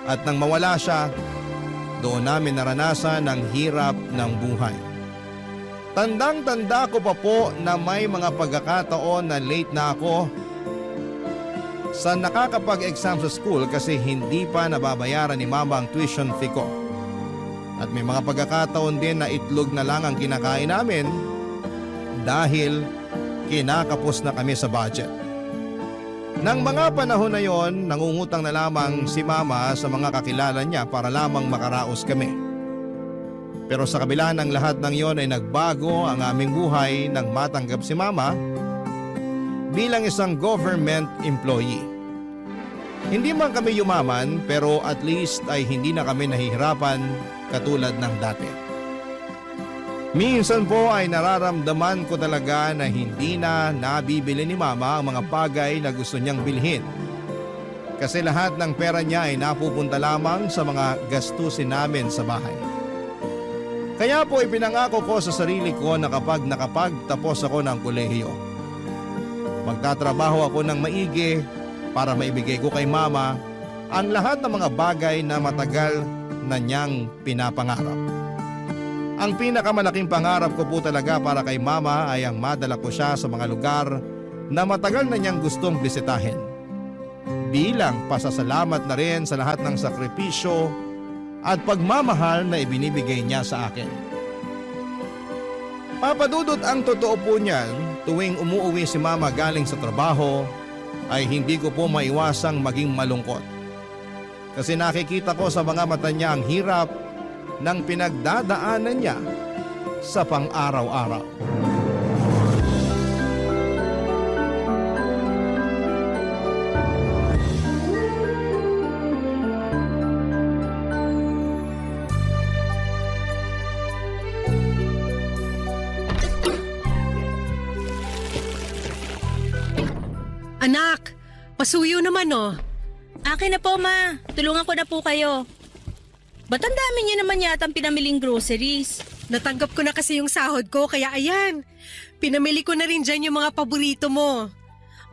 At nang mawala siya, doon namin naranasan ang hirap ng buhay. Tandang-tanda ko pa po na may mga pagkakataon na late na ako sa nakakapag-exam sa school kasi hindi pa nababayaran ni Mama ang tuition fee ko. At may mga pagkakataon din na itlog na lang ang kinakain namin dahil kinakapos na kami sa budget. Nang mga panahon na yon, nangungutang na lamang si Mama sa mga kakilala niya para lamang makaraos kami. Pero sa kabila ng lahat ng yon ay nagbago ang aming buhay nang matanggap si Mama bilang isang government employee. Hindi man kami yumaman pero at least ay hindi na kami nahihirapan katulad ng dati. Minsan po ay nararamdaman ko talaga na hindi na nabibili ni Mama ang mga bagay na gusto niyang bilhin. Kasi lahat ng pera niya ay napupunta lamang sa mga gastusin namin sa bahay. Kaya po ipinangako ko sa sarili ko na kapag nakapagtapos ako ng kolehiyo, magtatrabaho ako ng maigi para maibigay ko kay Mama ang lahat ng mga bagay na matagal na niyang pinapangarap. Ang pinakamalaking pangarap ko po talaga para kay Mama ay ang madala ko siya sa mga lugar na matagal na niyang gustong bisitahin. Bilang pasasalamat na rin sa lahat ng sakripisyo at pagmamahal na ibinibigay niya sa akin. Papadudot, ang totoo po niyan, tuwing umuuwi si Mama galing sa trabaho ay hindi ko po maiwasang maging malungkot. Kasi nakikita ko sa mga mata niya ang hirap ng pinagdadaanan niya sa pang-araw-araw.
Anak, pasuyo naman oh.
Akin na po, Ma. Tulungan ko na po kayo. Ba't ang dami niyo naman yata ang pinamiling groceries?
Natanggap ko na kasi yung sahod ko, kaya ayan. Pinamili ko na rin dyan yung mga paborito mo.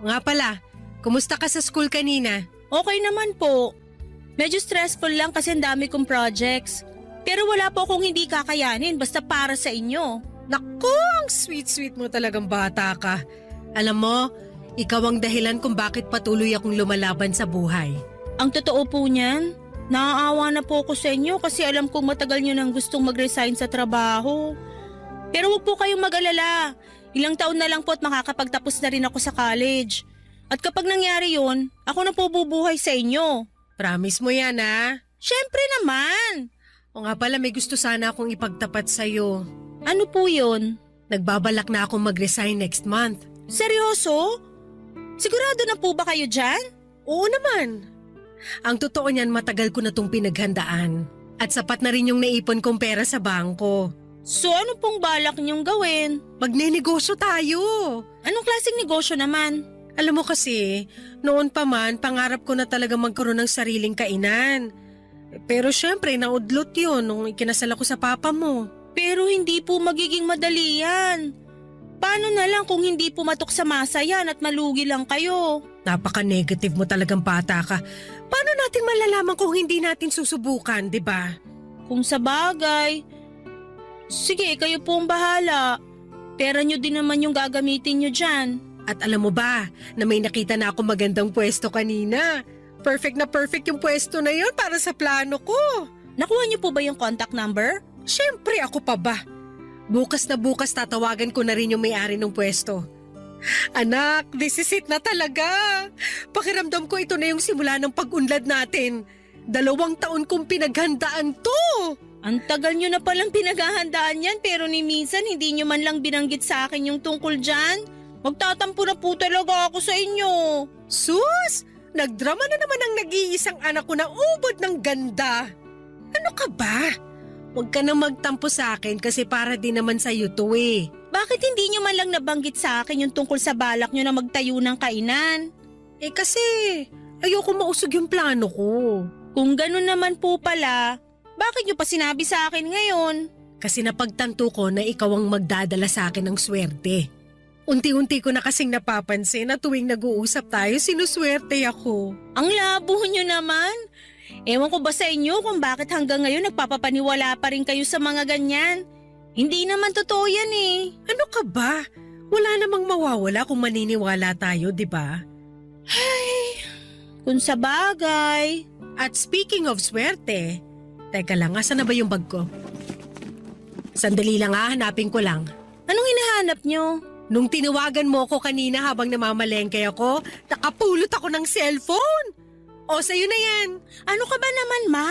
Nga pala, kumusta ka sa school kanina?
Okay naman po. Medyo stressful lang kasi ang dami kong projects. Pero wala po akong hindi kakayanin basta para sa inyo.
Naku, ang sweet-sweet mo talagang bata ka. Alam mo, ikaw ang dahilan kung bakit patuloy akong lumalaban sa buhay.
Ang totoo po niyan, naaawa na po ako sa inyo kasi alam kong matagal nyo nang gustong mag-resign sa trabaho. Pero huwag po kayong mag-alala. Ilang taon na lang po at makakapagtapos na rin ako sa college. At kapag nangyari yon, ako na po bubuhay sa inyo.
Promise mo yan, ha?
Syempre naman!
O nga pala, may gusto sana akong ipagtapat sa'yo.
Ano po yun?
Nagbabalak na akong mag-resign next month.
Seryoso? Sigurado na po ba kayo dyan?
Oo naman. Ang totoo niyan, matagal ko na tong pinaghandaan. At sapat na rin yung naipon kong pera sa bangko.
So ano pong balak niyong gawin?
Magnenegosyo tayo.
Anong klaseng negosyo naman?
Alam mo kasi, noon pa man, pangarap ko na talaga magkaroon ng sariling kainan. Pero syempre, naudlot yun nung ikinasal ako sa papa mo.
Pero hindi po magiging madali yan. Paano na lang kung hindi pumatok sa masa yan at malugi lang kayo?
Napaka-negative mo talagang bata ka. Paano natin malalaman kung hindi natin susubukan, di ba?
Kung sa bagay. Sige, kayo po ang bahala. Pera nyo din naman yung gagamitin nyo dyan.
At alam mo ba, na may nakita na ako magandang pwesto kanina. Perfect na perfect yung pwesto na yun para sa plano ko.
Nakuha nyo po ba yung contact number?
Siyempre, ako pa ba? Bukas na bukas tatawagan ko na rin yung may-ari ng pwesto. Anak, this is it na talaga. Pakiramdam ko ito na yung simula ng pag-unlad natin. 2 taon kong pinaghandaan to.
Ang tagal nyo na palang pinaghahandaan yan pero ni minsan hindi nyo man lang binanggit sa akin yung tungkol dyan. Magtatampo na po talaga ako sa inyo.
Sus! Nagdrama na naman ang nag-iisang anak ko na ubod ng ganda. Ano ka ba? Huwag ka na magtampo sa akin kasi para din naman sa'yo to eh.
Bakit hindi nyo man lang nabanggit sa akin yung tungkol sa balak nyo na magtayo ng kainan?
Eh kasi ayoko mausog yung plano ko.
Kung ganun naman po pala, bakit nyo pa sinabi sa akin ngayon?
Kasi napagtanto ko na ikaw ang magdadala sa akin ng swerte. Unti-unti ko na kasing napapansin na tuwing nag-uusap tayo, sinuswerte ako.
Ang labo nyo naman. Ewan ko ba sa inyo kung bakit hanggang ngayon nagpapapaniwala pa rin kayo sa mga ganyan? Hindi naman totoo yan eh.
Ano ka ba? Wala namang mawawala kung maniniwala tayo, di ba?
Ay, kung sa bagay.
At speaking of swerte, teka lang, asan na ba yung bag ko? Sandali lang hanapin ko lang.
Anong hinahanap nyo?
Nung tinawagan mo ko kanina habang namamalengke ako, nakapulot ako ng cellphone. O, sa'yo na yan.
Ano ka ba naman, Ma?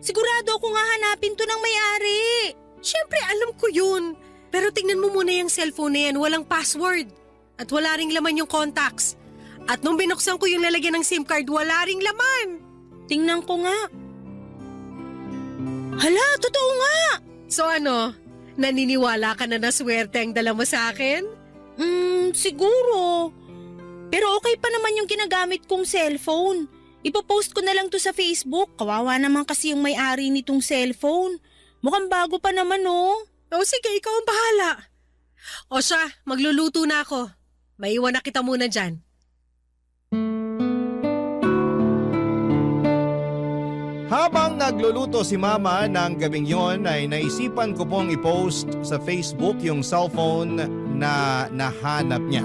Sigurado ako nga hanapin to ng may-ari.
Siyempre, alam ko yun. Pero tingnan mo muna yung cellphone na yan, walang password. At wala ring laman yung contacts. At nung binuksan ko yung lalagyan ng SIM card, wala ring laman.
Tingnan ko nga. Hala, totoo nga.
So ano, Naniniwala ka na swerte ang dala mo sa akin?
Siguro. Pero okay pa naman yung ginagamit kong cellphone. Ipopost ko na lang to sa Facebook. Kawawa naman kasi yung may-ari nitong cellphone. Mukhang bago pa naman oh.
O sige, ikaw ang bahala. O siya, magluluto na ako. Maiwan na kita muna dyan.
Habang nagluluto si Mama ng gabing yon ay naisipan ko pong i-post sa Facebook yung cellphone na nahanap niya.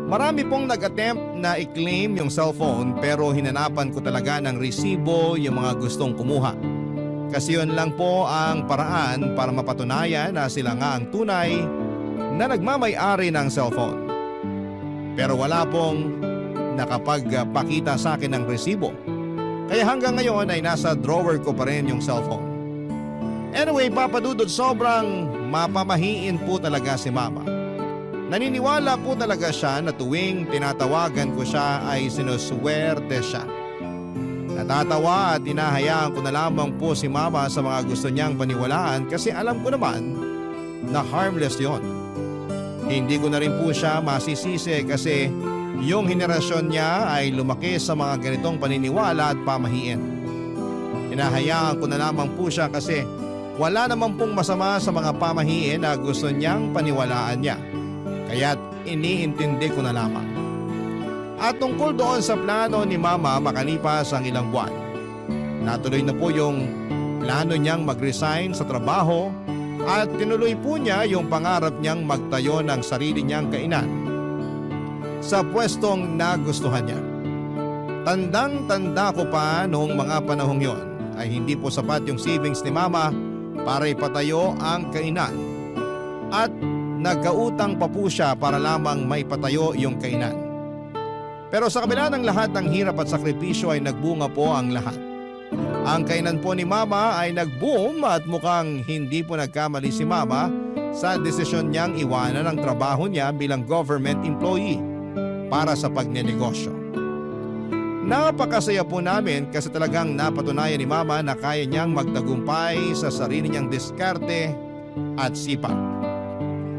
Marami pong nag-attempt na i-claim yung cellphone pero hinanapan ko talaga ng resibo yung mga gustong kumuha. Kasi yun lang po ang paraan para mapatunayan na sila nga ang tunay na nagmamay-ari ng cellphone. Pero wala pong nakapagpakita sa akin ng resibo. Kaya hanggang ngayon ay nasa drawer ko pa rin yung cellphone. Anyway, Papa Dudut, sobrang mapamahiin po talaga si Mama. Naniniwala po talaga siya na tuwing tinatawagan ko siya ay sinuswerte siya. Natatawa at hinahayaan ko na lamang po si Mama sa mga gusto niyang paniwalaan kasi alam ko naman na harmless yon. Hindi ko na rin po siya masisisi kasi yung henerasyon niya ay lumaki sa mga ganitong paniniwala at pamahiin. Hinahayaan ko na lamang po siya kasi wala naman pong masama sa mga pamahiin na gusto niyang paniwalaan niya. Kaya't iniintindi ko na lamang. At tungkol doon sa plano ni Mama makalipas ang ilang buwan, natuloy na po yung plano niyang mag-resign sa trabaho at tinuloy po niya yung pangarap niyang magtayo ng sarili niyang kainan sa pwestong nagustuhan niya. Tandang-tanda ko pa noong mga panahong yon ay hindi po sapat yung savings ni Mama para ipatayo ang kainan. At nagkautang pa po siya para lamang maipatayo yung kainan. Pero sa kabila ng lahat ng hirap at sakripisyo ay nagbunga po ang lahat. Ang kainan po ni Mama ay nag-boom at mukhang hindi po nagkamali si Mama sa desisyon niyang iwanan ang trabaho niya bilang government employee para sa pagnenegosyo. Napakasaya po namin kasi talagang napatunayan ni Mama na kaya niyang magtagumpay sa sarili niyang diskarte at sipag.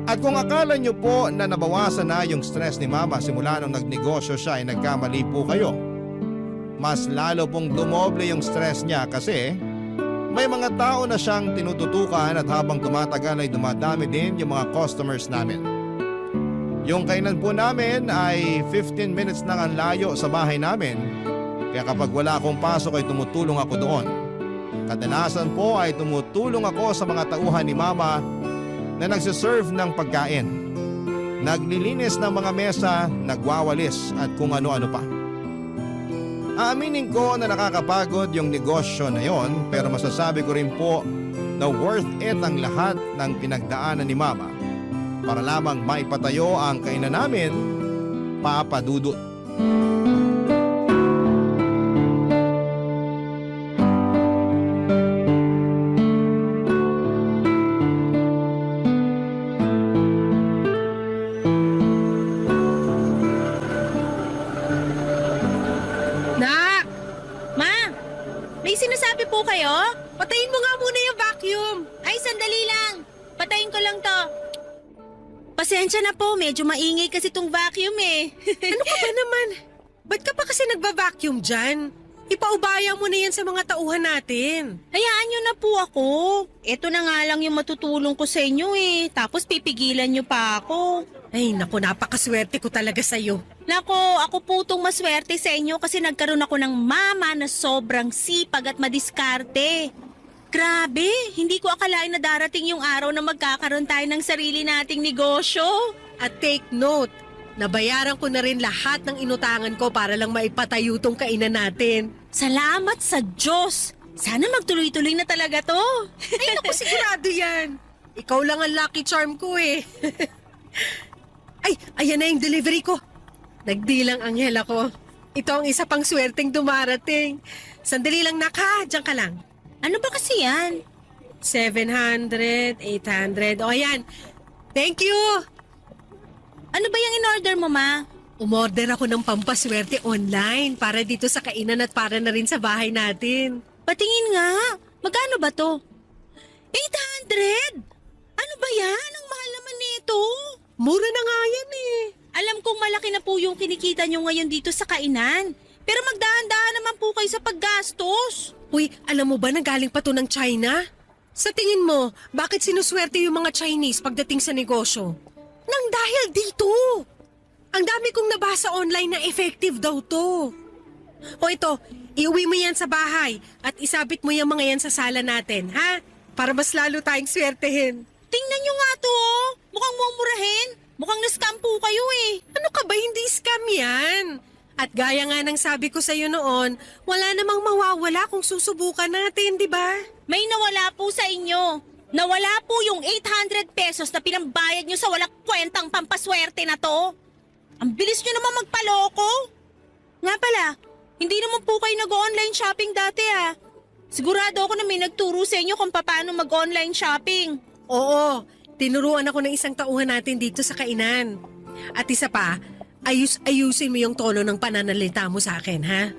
At kung akala niyo po na nabawasan na yung stress ni Mama simula nung nagnegosyo siya ay nagkamali po kayo. Mas lalo pong dumoble yung stress niya kasi may mga tao na siyang tinututukan at habang tumatagal ay dumadami din yung mga customers namin. Yung kainan po namin ay 15 minutes lang ang layo sa bahay namin. Kaya kapag wala akong pasok ay tumutulong ako doon. Kadalasan po ay tumutulong ako sa mga tauhan ni Mama na nagsiserve ng pagkain. Naglilinis ng mga mesa, nagwawalis at kung ano-ano pa. Aaminin ko na nakakapagod yung negosyo na yon pero masasabi ko rin po na worth it ang lahat ng pinagdaanan ni Mama para lamang maipatayo ang kainan namin, Papa Dudut.
Nak!
Ma, may sinasabi po kayo?
Patayin mo nga muna yung vacuum.
Ay, sandali lang. Patayin ko lang to. Pasensya na po, medyo maingay kasi tong vacuum eh.
Ano ka ba naman? Ba't ka pa kasi nagba-vacuum dyan? Ipaubaya mo na yan sa mga tauhan natin.
Hayaan nyo na po ako. Ito na nga lang yung matutulong ko sa inyo eh. Tapos pipigilan nyo pa ako.
Ay naku, napakaswerte ko talaga sa'yo.
Nako, ako po tong maswerte sa inyo kasi nagkaroon ako ng mama na sobrang sipag at madiskarte. Grabe, hindi ko akalain na darating yung araw na magkakaroon tayo ng sarili nating negosyo.
At take note, nabayaran ko na rin lahat ng inutangan ko para lang maipatayo tong kainan natin.
Salamat sa Diyos! Sana magtuloy-tuloy na talaga to.
Ay naku, sigurado yan. Ikaw lang ang lucky charm ko eh. Ay, ayan na yung delivery ko. Nagdilang anghel ako. Ito ang isa pang swerteng dumarating. Sandali lang naka, diyan ka lang.
Ano ba kasi yan?
700, 800, o ayan. Thank you!
Ano ba yung in-order mo, ma?
Umorder ako ng pampaswerte online para dito sa kainan at para na rin sa bahay natin.
Patingin nga. Magkano ba to? 800? Ano ba yan? Ang mahal naman nito.
Mura na nga yan eh.
Alam kong malaki na po yung kinikita nyo ngayon dito sa kainan. Pero magdahan-dahan naman po kayo sa paggastos.
Uy, alam mo ba na galing pa to ng China? Sa tingin mo, bakit sinuswerte yung mga Chinese pagdating sa negosyo? Nang dahil dito. Ang dami kong nabasa online na effective daw to. O ito, iuwi mo yan sa bahay at isabit mo yung mga yan sa sala natin, ha? Para mas lalo tayong swertehin.
Tingnan nyo nga to, oh. Mukhang mumurahin. Mukhang na-scam po kayo eh.
Ano ka ba, hindi scam yan? At gaya nga ng sabi ko sa'yo noon, wala namang mawawala kung susubukan natin, di ba?
May nawala po sa inyo. Nawala po yung 800 pesos na pinambayad nyo sa walang kwentang pampaswerte na to. Ang bilis nyo naman magpaloko. Nga pala, hindi naman po kayo nag-online shopping dati ah. Sigurado ako na may nagturo sa inyo kung paano mag-online shopping.
Oo, tinuruan ako ng isang tauhan natin dito sa kainan. At isa pa, ayusin mo yung tono ng pananalita mo sa akin, ha?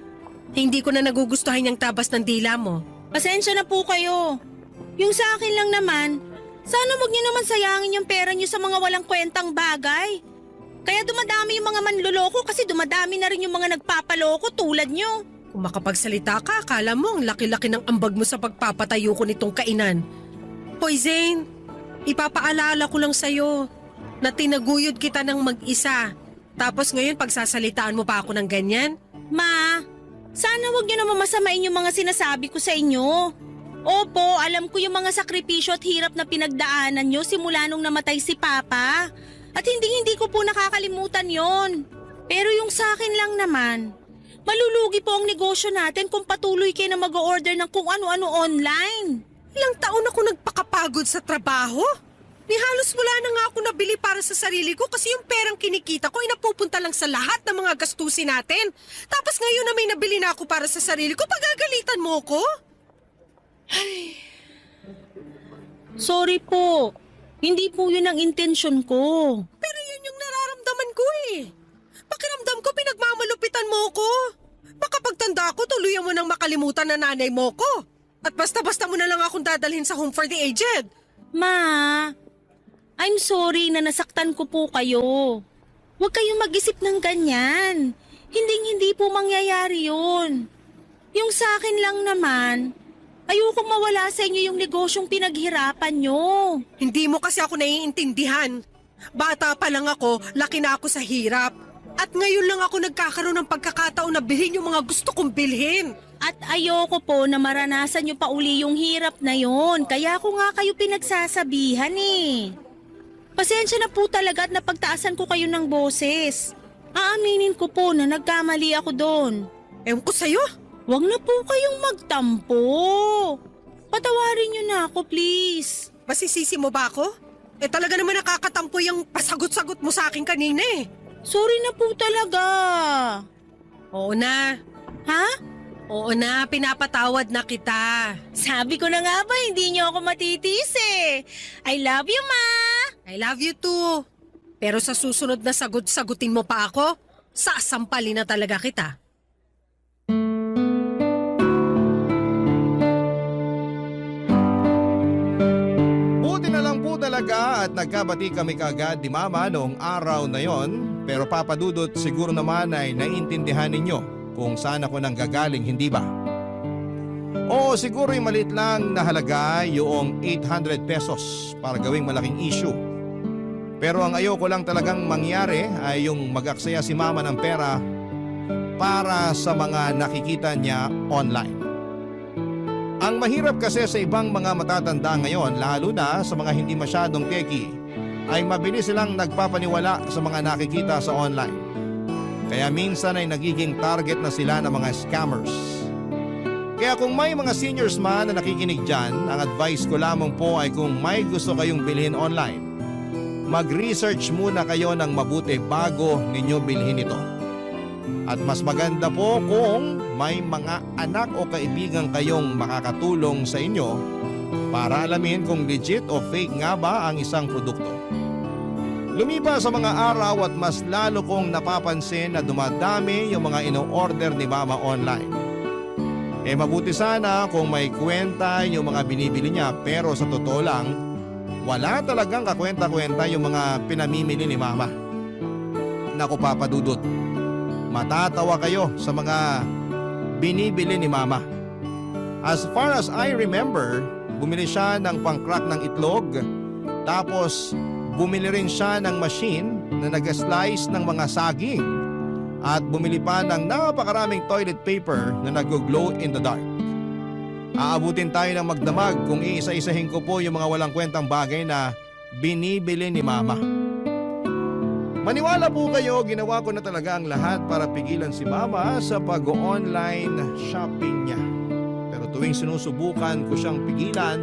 Hindi ko na nagugustuhan yung tabas ng dila mo.
Pasensya na po kayo. Yung sa akin lang naman, sana wag niyo naman sayangin yung pera niyo sa mga walang kwentang bagay. Kaya dumadami yung mga manloloko kasi dumadami na rin yung mga nagpapaloko tulad niyo.
Kung makapagsalita ka, akala mo ang laki-laki ng ambag mo sa pagpapatayo ko nitong kainan. Hoy Zane, ipapaalala ko lang sa'yo na tinaguyod kita ng mag-isa. Tapos ngayon pagsasalitaan mo pa ako ng ganyan?
Ma, sana wag niyo naman masamain yung mga sinasabi ko sa inyo. Opo, alam ko yung mga sakripisyo at hirap na pinagdaanan nyo simula nung namatay si Papa. At hindi ko po nakakalimutan yon. Pero yung sa akin lang naman, malulugi po ang negosyo natin kung patuloy kayo na mag-order ng kung ano-ano online.
Ilang taon ako nagpakapagod sa trabaho? Ni halos wala na nga ako nabili para sa sarili ko kasi yung perang kinikita ko ay napupunta lang sa lahat ng mga gastusin natin. Tapos ngayon na may nabili na ako para sa sarili ko, pagagalitan mo ko?
Sorry po. Hindi po yun ang intensyon ko.
Pero yun yung nararamdaman ko eh. Pakiramdam ko pinagmamalupitan mo ko. Baka pagtanda ko, tuluyan mo nang makalimutan na nanay mo ko. At basta-basta mo na lang akong dadalhin sa home for the aged.
Ma, I'm sorry na nasaktan ko po kayo. Huwag kayong mag-isip ng ganyan. Hindi po mangyayari yun. Yung sa akin lang naman, ayoko mawala sa inyo yung negosyong pinaghirapan nyo.
Hindi mo kasi ako naiintindihan. Bata pa lang ako, laki na ako sa hirap. At ngayon lang ako nagkakaroon ng pagkakataon na bilhin yung mga gusto kong bilhin.
At ayoko po na maranasan nyo pa uli yung hirap na yon. Kaya ako nga kayo pinagsasabihan eh. Pasensya na po talaga at napagtaasan ko kayo ng boses. Aaminin ko po na nagkamali ako doon.
Ewan ko sa'yo.
Huwag na po kayong magtampo. Patawarin nyo na ako, please.
Masisisi mo ba ako? Eh talaga naman nakakatampo yung pasagot-sagot mo sa akin kanina eh.
Sorry na po talaga.
Oo na.
Ha?
Oo na, pinapatawad na kita.
Sabi ko na nga ba, hindi nyo ako matitis eh. I love you, Ma.
I love you too. Pero sa susunod na sagot-sagutin mo pa ako, sasampalin na talaga kita.
Buti na lang po talaga at nagkabati kami kagad ni Mama noong araw na yon. Pero Papa Dudut, siguro naman ay naiintindihan ninyo kung saan ako nang gagaling, hindi ba? Oo, siguro yung maliit lang na halaga yung 800 pesos para gawing malaking issue. Pero ang ayoko lang talagang mangyari ay yung mag-aksaya si Mama ng pera para sa mga nakikita niya online. Ang mahirap kasi sa ibang mga matatanda ngayon, lalo na sa mga hindi masyadong techie, ay mabilis silang nagpapaniwala sa mga nakikita sa online. Kaya minsan ay nagiging target na sila ng mga scammers. Kaya kung may mga seniors man na nakikinig dyan, ang advice ko lamang po ay kung may gusto kayong bilhin online, mag-research muna kayo ng mabuti bago ninyo bilhin ito. At mas maganda po kung may mga anak o kaibigan kayong makakatulong sa inyo para alamin kung legit o fake nga ba ang isang produkto. Lumipas sa mga araw at mas lalo kong napapansin na dumadami yung mga ino-order ni Mama online. Mabuti sana kung may kwenta yung mga binibili niya, pero sa totoo lang, Wala talagang kakwenta-kwenta yung mga pinamimili ni Mama. Naku Papa Dudut, matatawa kayo sa mga binibili ni Mama. As far as I remember, bumili siya ng pang-crack ng itlog, tapos bumili rin siya ng machine na nag-slice ng mga saging at bumili pa ng napakaraming toilet paper na nag-glow in the dark. Aabutin tayo ng magdamag kung iisa-isahin ko po yung mga walang kwentang bagay na binibili ni Mama. Maniwala po kayo, ginawa ko na talaga ang lahat para pigilan si Mama sa pag-online shopping niya. Pero tuwing sinusubukan ko siyang pigilan,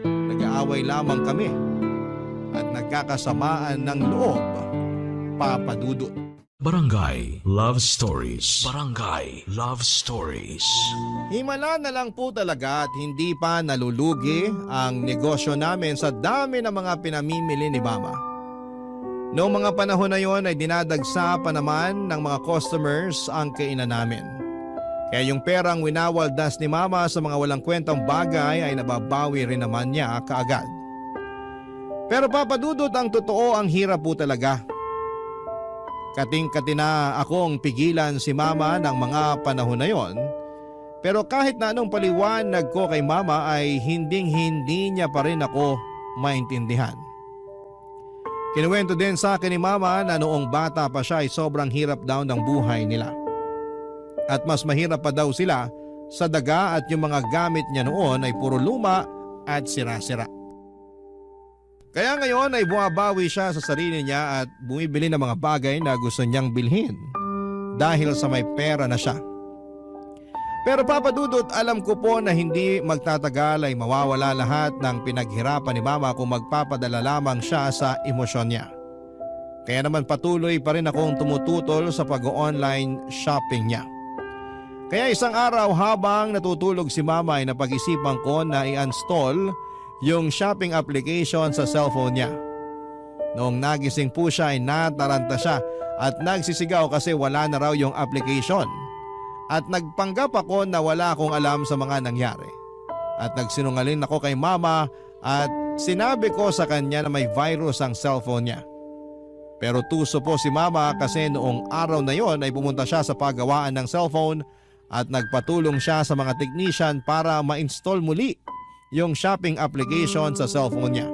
nag-aaway lamang kami at nagkakasamaan ng loob, Papa Dudut.
Barangay Love Stories. Barangay Love Stories.
Himala na lang po talaga at hindi pa nalulugi ang negosyo namin sa dami ng mga pinamimili ni Mama. Noong mga panahon na yon ay dinadagsa pa naman ng mga customers ang kainan namin. Kaya yung perang winawaldas ni Mama sa mga walang kwentang bagay ay nababawi rin naman niya kaagad. Pero Papa Dudut, ang totoo, ang hirap po talaga. Kating-katina akong pigilan si Mama ng mga panahon na yon. Pero kahit na anong paliwanag ko kay Mama ay hinding-hindi niya pa rin ako maintindihan. Kinuwento din sa akin ni Mama na noong bata pa siya ay sobrang hirap daw ng buhay nila. At mas mahirap pa daw sila sa daga at yung mga gamit niya noon ay puro luma at sira-sira. Kaya ngayon ay bumabawi siya sa sarili niya at bumibili ng mga bagay na gusto niyang bilhin dahil sa may pera na siya. Pero Papa Dudut, alam ko po na hindi magtatagal ay mawawala lahat ng pinaghirapan ni Mama kung magpapadala lamang siya sa emosyon niya. Kaya naman patuloy pa rin akong tumututol sa pag-online shopping niya. Kaya isang araw habang natutulog si Mama ay napag-isipan ko na i-install yung shopping application sa cellphone niya. Noong nagising po siya ay nataranta siya at nagsisigaw kasi wala na raw yung application. At nagpanggap ako na wala akong alam sa mga nangyari. At nagsinungaling ako kay Mama at sinabi ko sa kanya na may virus ang cellphone niya. Pero tuso po si Mama kasi noong araw na yon ay pumunta siya sa paggawaan ng cellphone at nagpatulong siya sa mga technician para ma-install muli yung shopping application sa cellphone niya.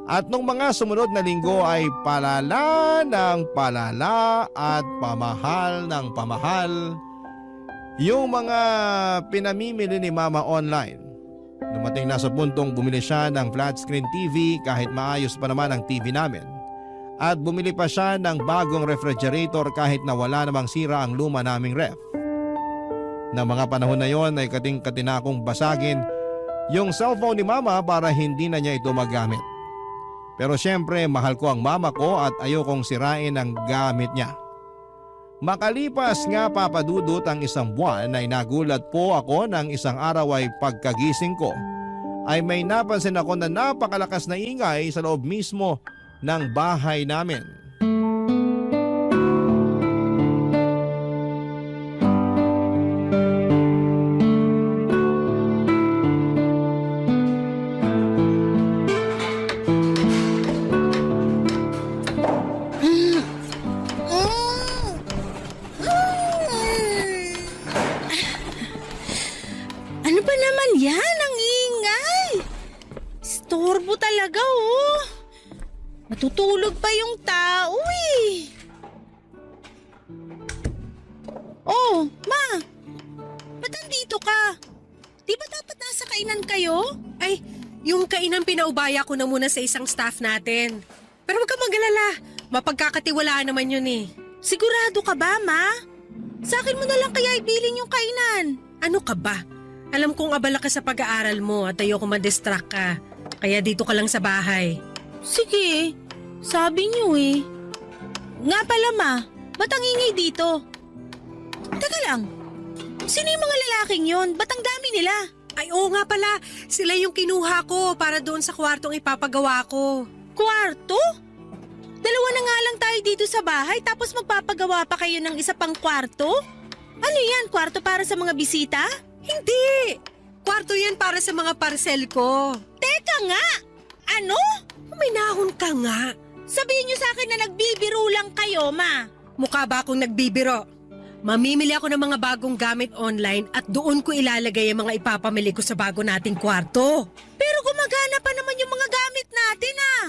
At nung mga sumunod na linggo ay palala ng palala at pamahal ng pamahal yung mga pinamimili ni Mama online. Dumating na sa puntong bumili siya ng flat screen TV kahit maayos pa naman ang TV namin. At bumili pa siya ng bagong refrigerator kahit na wala namang sira ang luma naming ref. Na mga panahon na yon ay kating-katina akong basagin yung cellphone ni Mama para hindi na niya ito magamit. Pero syempre mahal ko ang Mama ko at ayokong sirain ang gamit niya. Makalipas nga Papa Dudut ang isang buwan ay nagulat po ako ng isang araw ay pagkagising ko ay may napansin ako na napakalakas na ingay sa loob mismo ng bahay namin.
Ano ba naman yan? Ang ingay! Storbo talaga, oh. Matutulog pa yung tao, eh. Oh, Ma! Ba't andito ka? Di ba dapat nasa kainan kayo?
Ay, yung kainan pinaubaya ko na muna sa isang staff natin. Pero huwag ka mag-alala, mapagkakatiwalaan naman yun eh.
Sigurado ka ba, Ma? Sa akin mo na lang kaya ibilin yung kainan.
Ano ka ba? Alam kong abala ka sa pag-aaral mo at ayoko ma-distract ka. Kaya dito ka lang sa bahay.
Sige, sabi niyo eh. Nga pala, Ma, ba't ang ingay dito? Teka lang, sino yung mga lalaking yun? Ba't ang dami nila?
Ay oo nga pala, sila yung kinuha ko para doon sa kwartong ipapagawa ko.
Kwarto? Dalawa na nga lang tayo dito sa bahay tapos magpapagawa pa kayo ng isa pang kwarto? Ano yan, kwarto para sa mga bisita?
Hindi! Kwarto yan para sa mga parcel ko.
Teka nga! Ano?
Uminahon ka nga.
Sabihin niyo sa akin na nagbibiro lang kayo, Ma.
Mukha ba akong nagbibiro? Mamimili ako ng mga bagong gamit online at doon ko ilalagay ang mga ipapamili ko sa bago nating kwarto.
Pero gumagana pa naman yung mga gamit natin, ah.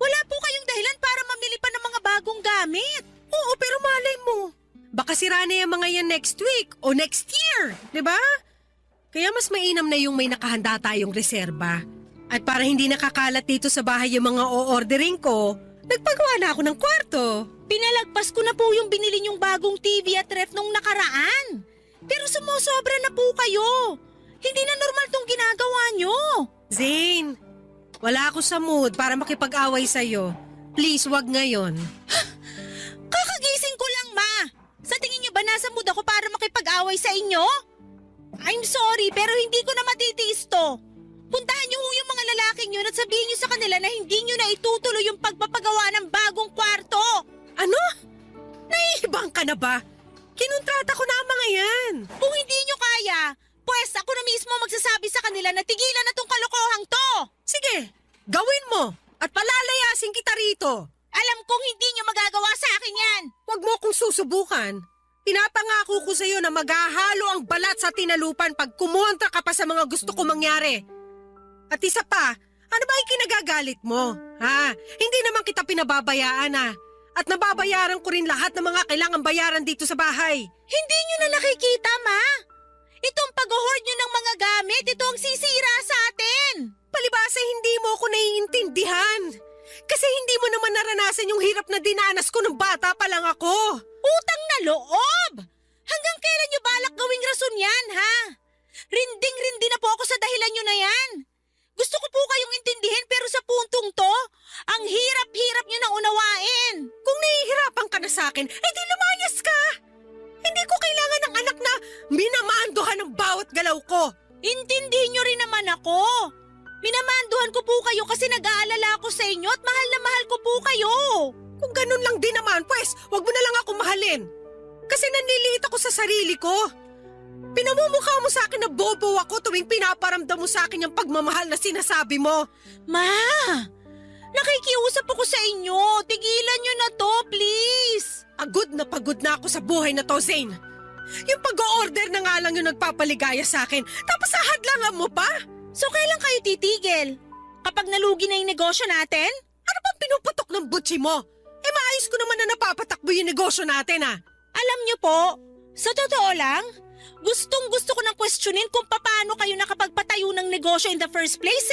Wala po kayong dahilan para mamili pa ng mga bagong gamit.
Oo, pero malay mo. Baka sira na yung mga yan next week o next year, di ba? Kaya mas mainam na yung may nakahanda tayong reserba. At para hindi nakakalat dito sa bahay yung mga o-ordering ko, nagpagawa na ako ng kwarto.
Pinalagpas ko na po yung binili niyong bagong TV at ref nung nakaraan. Pero sumusobra na po kayo. Hindi na normal tong ginagawa niyo.
Zane, wala ako sa mood para makipag-away sa'yo. Please, wag ngayon.
Kakagising ko lang, Ma. Sa tingin niyo ba nasa mood ako para makipag-away sa inyo? I'm sorry, pero hindi ko na matitiis to. Puntahan niyo yung mga lalaking yun at sabihin niyo sa kanila na hindi niyo na itutuloy yung pagpapagawa ng bagong kwarto.
Ano? Naiibang ka na ba? Kinontrata ko na ang mga yan.
Kung hindi niyo kaya, pues ako na mismo magsasabi sa kanila na tigilan na tong kalokohang to.
Sige, gawin mo at palalayasin kita rito.
Alam kong hindi niyo magagawa sa akin yan.
Huwag mo akong susubukan. Pinapangako ko sa'yo na maghahalo ang balat sa tinalupan pag kumontra ka pa sa mga gusto ko mangyari. At isa pa, ano ba yung kinagagalit mo? Ha? Hindi naman kita pinababayaan At nababayaran ko rin lahat ng mga kailangan bayaran dito sa bahay.
Hindi niyo na nakikita, Ma. Itong pag-hoard niyo ng mga gamit, ito ang sisira sa atin.
Palibasa hindi mo ako naiintindihan. Kasi hindi mo naman naranasan yung hirap na dinanas ko nung bata pa lang ako.
Utang na loob! Hanggang kailan niyo balak gawing rason yan, ha? Rinding-rindi na po ako sa dahilan niyo na yan. Gusto ko po kayong intindihin pero sa puntong to, ang hirap-hirap niyo na unawain.
Kung nahihirapan ka na sa akin, di lumayas ka. Hindi ko kailangan ng anak na minamandohan ng bawat galaw ko.
Intindihin niyo rin naman ako. Minamanduhan ko po kayo kasi nag-aalala ako sa inyo at mahal na mahal ko po kayo.
Kung ganun lang din naman, pues, wag mo na lang ako mahalin. Kasi nanliliit ako sa sarili ko. Pinamumukha mo sa akin na bobo ako tuwing pinaparamdam mo sa akin yung pagmamahal na sinasabi mo.
Ma, nakikiusap ako sa inyo. Tigilan niyo na to, please.
Pagod na ako sa buhay na to, Zane. Yung pag-o-order na nga lang yung nagpapaligaya sa akin, tapos ahadlangan mo pa?
So kailan kayo titigil? Kapag nalugi na yung negosyo natin?
Ano bang pinuputok ng butsi mo? Maayos ko naman na napapatakbo yung negosyo natin,
Alam niyo po, sa totoo lang, gustong-gusto ko nang questionin kung paano kayo nakapagpatayo ng negosyo in the first place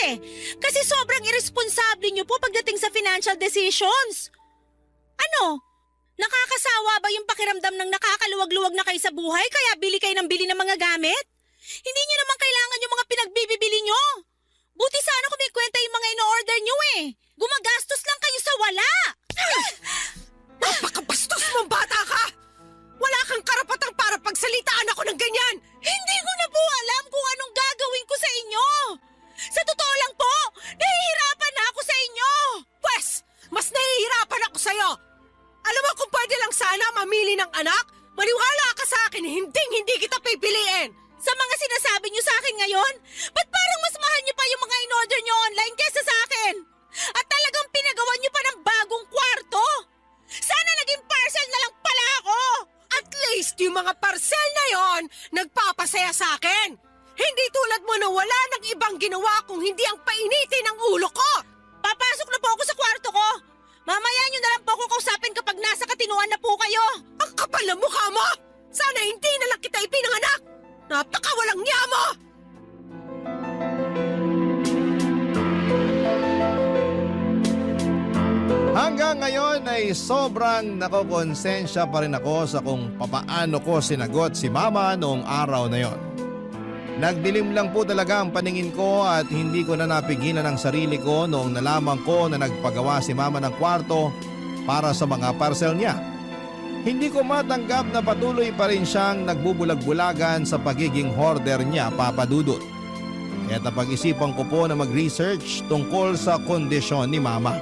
Kasi sobrang irresponsable niyo po pagdating sa financial decisions. Ano? Nakakasawa ba yung pakiramdam ng nakakaluwag-luwag na kayo sa buhay kaya bili kayo ng bili ng mga gamit? Hindi niyo naman kailangan yung mga pinagbibili niyo. Buti sana kung may kwenta yung mga ino-order niyo Gumagastos lang kayo sa wala.
Napakabastos mong bata ka! Wala kang karapatang para pagsalitaan ako ng ganyan!
Hindi ko na po alam kung anong gagawin ko sa inyo. Sa totoo lang po, nahihirapan na ako sa inyo.
Pwes, mas nahihirapan ako sa'yo! Alam mo kung pwede lang sana mamili ng anak, maniwala ka sa akin, hindi kita pipiliin!
Sa mga sinasabi niyo sa akin ngayon, ba't parang mas mahal niyo pa yung mga in-order niyo online kesa sa akin? At talagang pinagawa niyo pa ng bagong kwarto? Sana naging parcel na lang pala ako!
At least yung mga parcel na yon nagpapasaya sa akin! Hindi tulad mo na wala nang ibang ginawa kung hindi ang painitin ng ulo ko!
Papasok na po ako sa kwarto ko! Mamaya niyo na lang po ako kausapin kapag nasa katinuan na po kayo!
Ang kapal na mukha mo! Sana hindi na lang kita ipinanganak! Napakawalang niya mo!
Hanggang ngayon ay sobrang nakokonsensya pa rin ako sa kung papaano ko sinagot si Mama noong araw na yon. Nagdilim lang po talaga ang paningin ko at hindi ko na napigilan ang sarili ko noong nalaman ko na nagpagawa si Mama ng kwarto para sa mga parcel niya. Hindi ko matanggap na patuloy pa rin siyang nagbubulag-bulagan sa pagiging hoarder niya, Papa Dudut. Kaya napag-isipan ko po na mag-research tungkol sa kondisyon ni Mama.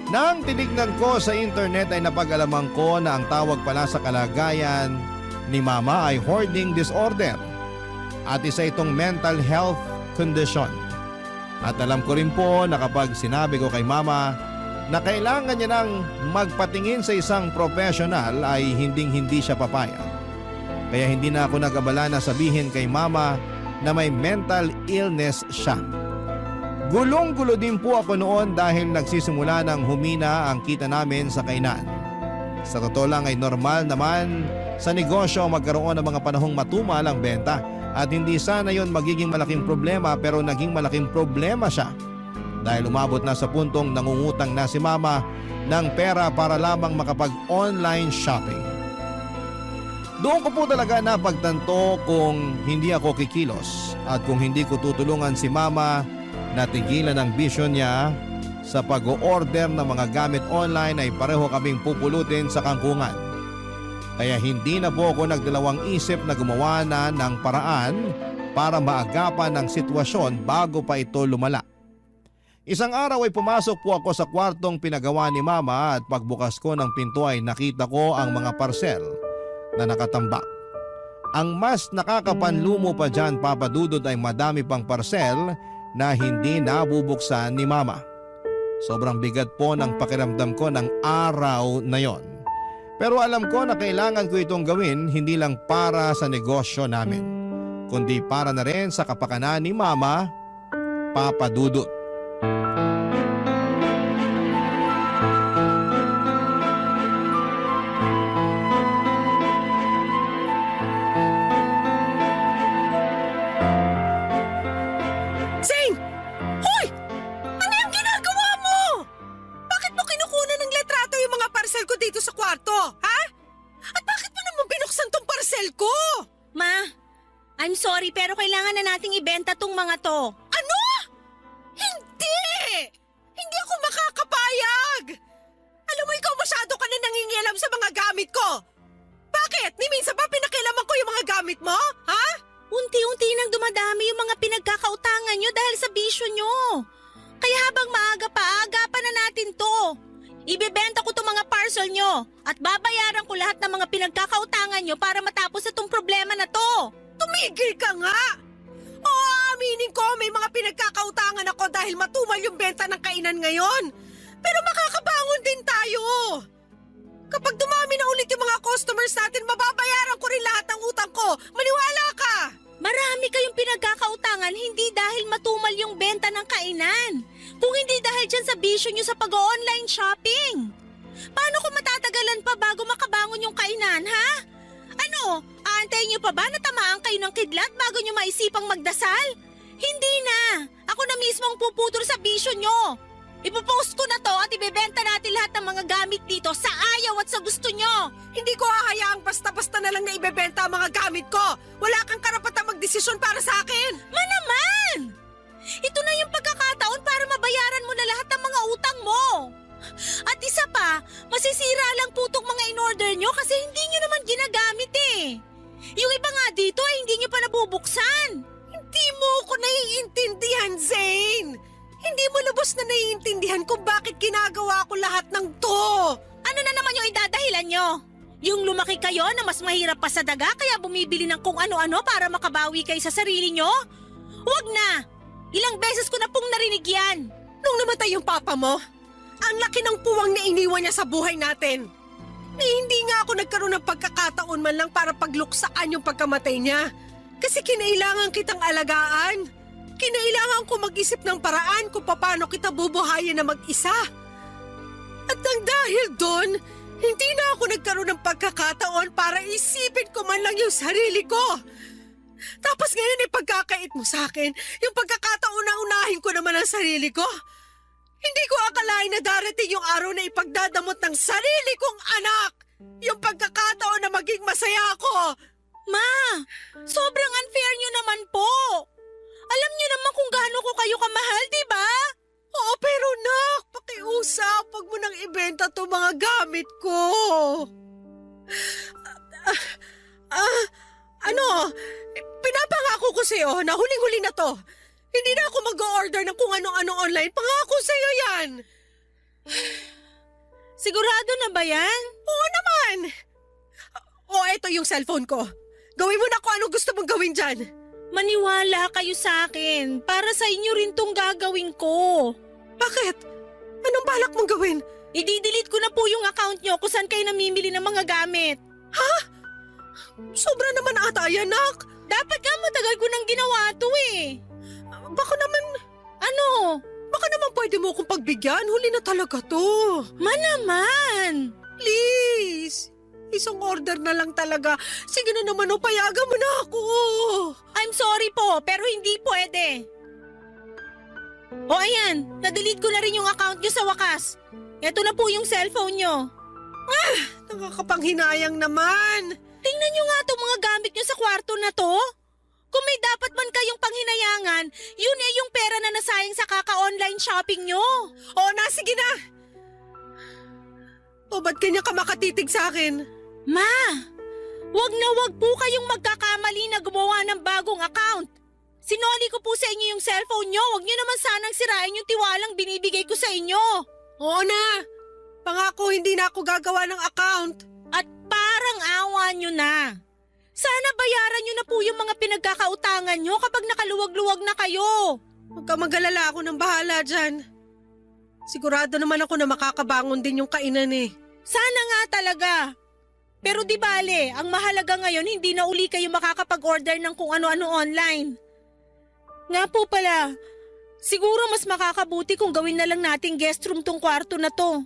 Nang tinignan ko sa internet ay napag-alaman ko na ang tawag pala sa kalagayan ni Mama ay hoarding disorder at isa itong mental health condition. At alam ko rin po na kapag sinabi ko kay mama na kailangan niya nang magpatingin sa isang professional ay hinding-hindi siya papayag. Kaya hindi na ako nag-abala na sabihin kay mama na may mental illness siya. Gulong-gulo din po ako noon dahil nagsisimula ng humina ang kita namin sa kainan. Sa totoo lang ay normal naman sa negosyo magkaroon ng mga panahong matumal ang benta at hindi sana yon magiging malaking problema pero naging malaking problema siya dahil umabot na sa puntong nangungutang na si mama ng pera para lamang makapag-online shopping. Doon ko po talaga napagtanto kung hindi ako kikilos at kung hindi ko tutulungan si mama na tigilan ang bisyo niya sa pag-o-order ng mga gamit online ay pareho kaming pupulutin sa kangkungan. Kaya hindi na po ako nagdalawang isip na gumawa na ng paraan para maagapan ang sitwasyon bago pa ito lumala. Isang araw ay pumasok po ako sa kwartong pinagawa ni mama at pagbukas ko ng pinto ay nakita ko ang mga parcel na nakatambak. Ang mas nakakapanlumo pa dyan, Papa Dudut, ay madami pang parcel na hindi nabubuksan ni mama. Sobrang bigat po ng pakiramdam ko ng araw na yon. Pero alam ko na kailangan ko itong gawin hindi lang para sa negosyo namin, kundi para na rin sa kapakanan ni mama, Papa Dudut.
Zane! Hoy! Ano yung ginagawa mo? Bakit mo kinukunan ng letrato yung mga parcel ko dito sa kwarto? Ha? At bakit mo naman binuksan tong parcel ko?
Ma, I'm sorry pero kailangan na nating ibenta tong mga to.
Ano? Hindi! Hindi ako makakapayag! Alam mo, ikaw masyado ka na nangingialam sa mga gamit ko. Bakit? Ni minsan ba pinakialaman ko yung mga gamit mo? Ha?
Unti-unti nang dumadami yung mga pinagkakautangan nyo dahil sa bisyo nyo. Kaya habang maaga pa, agapan na natin to. Ibebenta ko tong mga parcel nyo at babayaran ko lahat ng mga pinagkakautangan nyo para matapos itong problema na to.
Tumigil ka nga! Oo, aminin ko may mga pinagkakautangan ako dahil matumal yung benta ng kainan ngayon. Pero makakabangon din tayo. Kapag dumami na ulit yung mga customers natin, mababayaran ko rin lahat ng utang ko. Maniwala ka!
Marami kayong pinagkakautangan hindi dahil matumal yung benta ng kainan. Kung hindi dahil dyan sa bisyo nyo sa pag-online shopping. Paano kung matatagalan pa bago makabangon yung kainan, ha? Ano, aantayin nyo pa ba na tamaan kayo ng kidlat bago nyo maisipang magdasal? Hindi na! Ako na mismo ang puputol sa bisyo nyo. Ipopost ko na to at ibebenta natin lahat ng mga gamit dito sa ayaw at sa gusto nyo.
Hindi ko hahayaang basta-basta na lang na ibebenta ang mga gamit ko. Wala kang karapatang magdesisyon para sa akin.
Naman! Ito na yung pagkakataon para mabayaran mo na lahat ng mga utang mo. At isa pa, masisira lang po itong mga in-order nyo kasi hindi nyo naman ginagamit eh. Yung iba nga dito ay hindi nyo pa nabubuksan.
Hindi mo ko naiintindihan, Zane. Hindi mo lubos na naiintindihan kung bakit ginagawa ko lahat ng to.
Ano na naman yung idadahilan nyo? Yung lumaki kayo na mas mahirap pa sa daga kaya bumibili ng kung ano-ano para makabawi kayo sa sarili nyo? Huwag na! Ilang beses ko na pong narinig yan.
Nung namatay yung papa mo, ang laki ng puwang na iniwan niya sa buhay natin. Na hindi nga ako nagkaroon ng pagkakataon man lang para pagluksaan yung pagkamatay niya. Kasi kinailangan kitang alagaan. Kinailangan ko mag-isip ng paraan kung paano kita bubuhayin na mag-isa. At nang dahil doon, hindi na ako nagkaroon ng pagkakataon para isipin ko man lang yung sarili ko. Tapos ngayon ay pagkakait mo sa akin, yung pagkakataon na unahin ko naman ang sarili ko. Hindi ko akalain na darating yung araw na ipagdadamot ng sarili kong anak. Yung pagkakataon na maging masaya ako.
Ma, sobrang unfair nyo naman po. Alam niyo naman kung gaano ko kayo kamahal, di ba?
Oo, pero nak, pakiusap, wag mo nang ibenta to mga gamit ko. Pinapangako ko sa'yo na huling-huli na to. Hindi na ako mag-order ng kung ano-ano online. Pangako sa'yo yan.
Sigurado na ba yan?
Oo naman. O, eto yung cellphone ko. Gawin mo na kung anong gusto mong gawin dyan.
Maniwala kayo sa akin. Para sa inyo rin tong gagawin ko.
Bakit? Anong balak mong gawin?
I-delete ko na po yung account nyo kung saan kayo namimili ng mga gamit.
Sobra naman ata yan, Nak.
Dapat nga matagal ko nang ginawa to eh.
Baka naman,
Ano?
baka naman pwede mo akong pagbigyan. Huli na talaga to.
Naman!
Please. Isang order na lang talaga. Sige na naman, payagan mo na ako.
I'm sorry po, pero hindi pwede. O ayan, na-delete ko na rin yung account nyo sa wakas. Ito na po yung cellphone nyo.
Nakakapanghinayang naman.
Tingnan nyo nga itong mga gamit nyo sa kwarto na to. Kung may dapat man kayong panghinayangan, yun eh yung pera na nasayang sa kaka-online shopping nyo.
Oo na, sige na. O ba't kanya ka makatitig sa akin?
Ma, wag na wag po kayong magkakamali na gumawa ng bagong account. Sinoli ko po sa inyo yung cellphone nyo. Wag nyo naman sanang sirain yung tiwalang binibigay ko sa inyo.
Oo na. Pangako hindi na ako gagawa ng account.
At parang awa nyo na. Sana bayaran nyo na po yung mga pinagkakautangan nyo kapag nakaluwag-luwag na kayo.
Huwag ka mag-alala, ako nang bahala dyan. Sigurado naman ako na makakabangon din yung kainan eh.
Sana nga talaga. Pero di bale, ang mahalaga ngayon hindi na uli kayo makakapag-order ng kung ano-ano online. Nga po pala, siguro mas makakabuti kung gawin na lang nating guest room tong kwarto na to.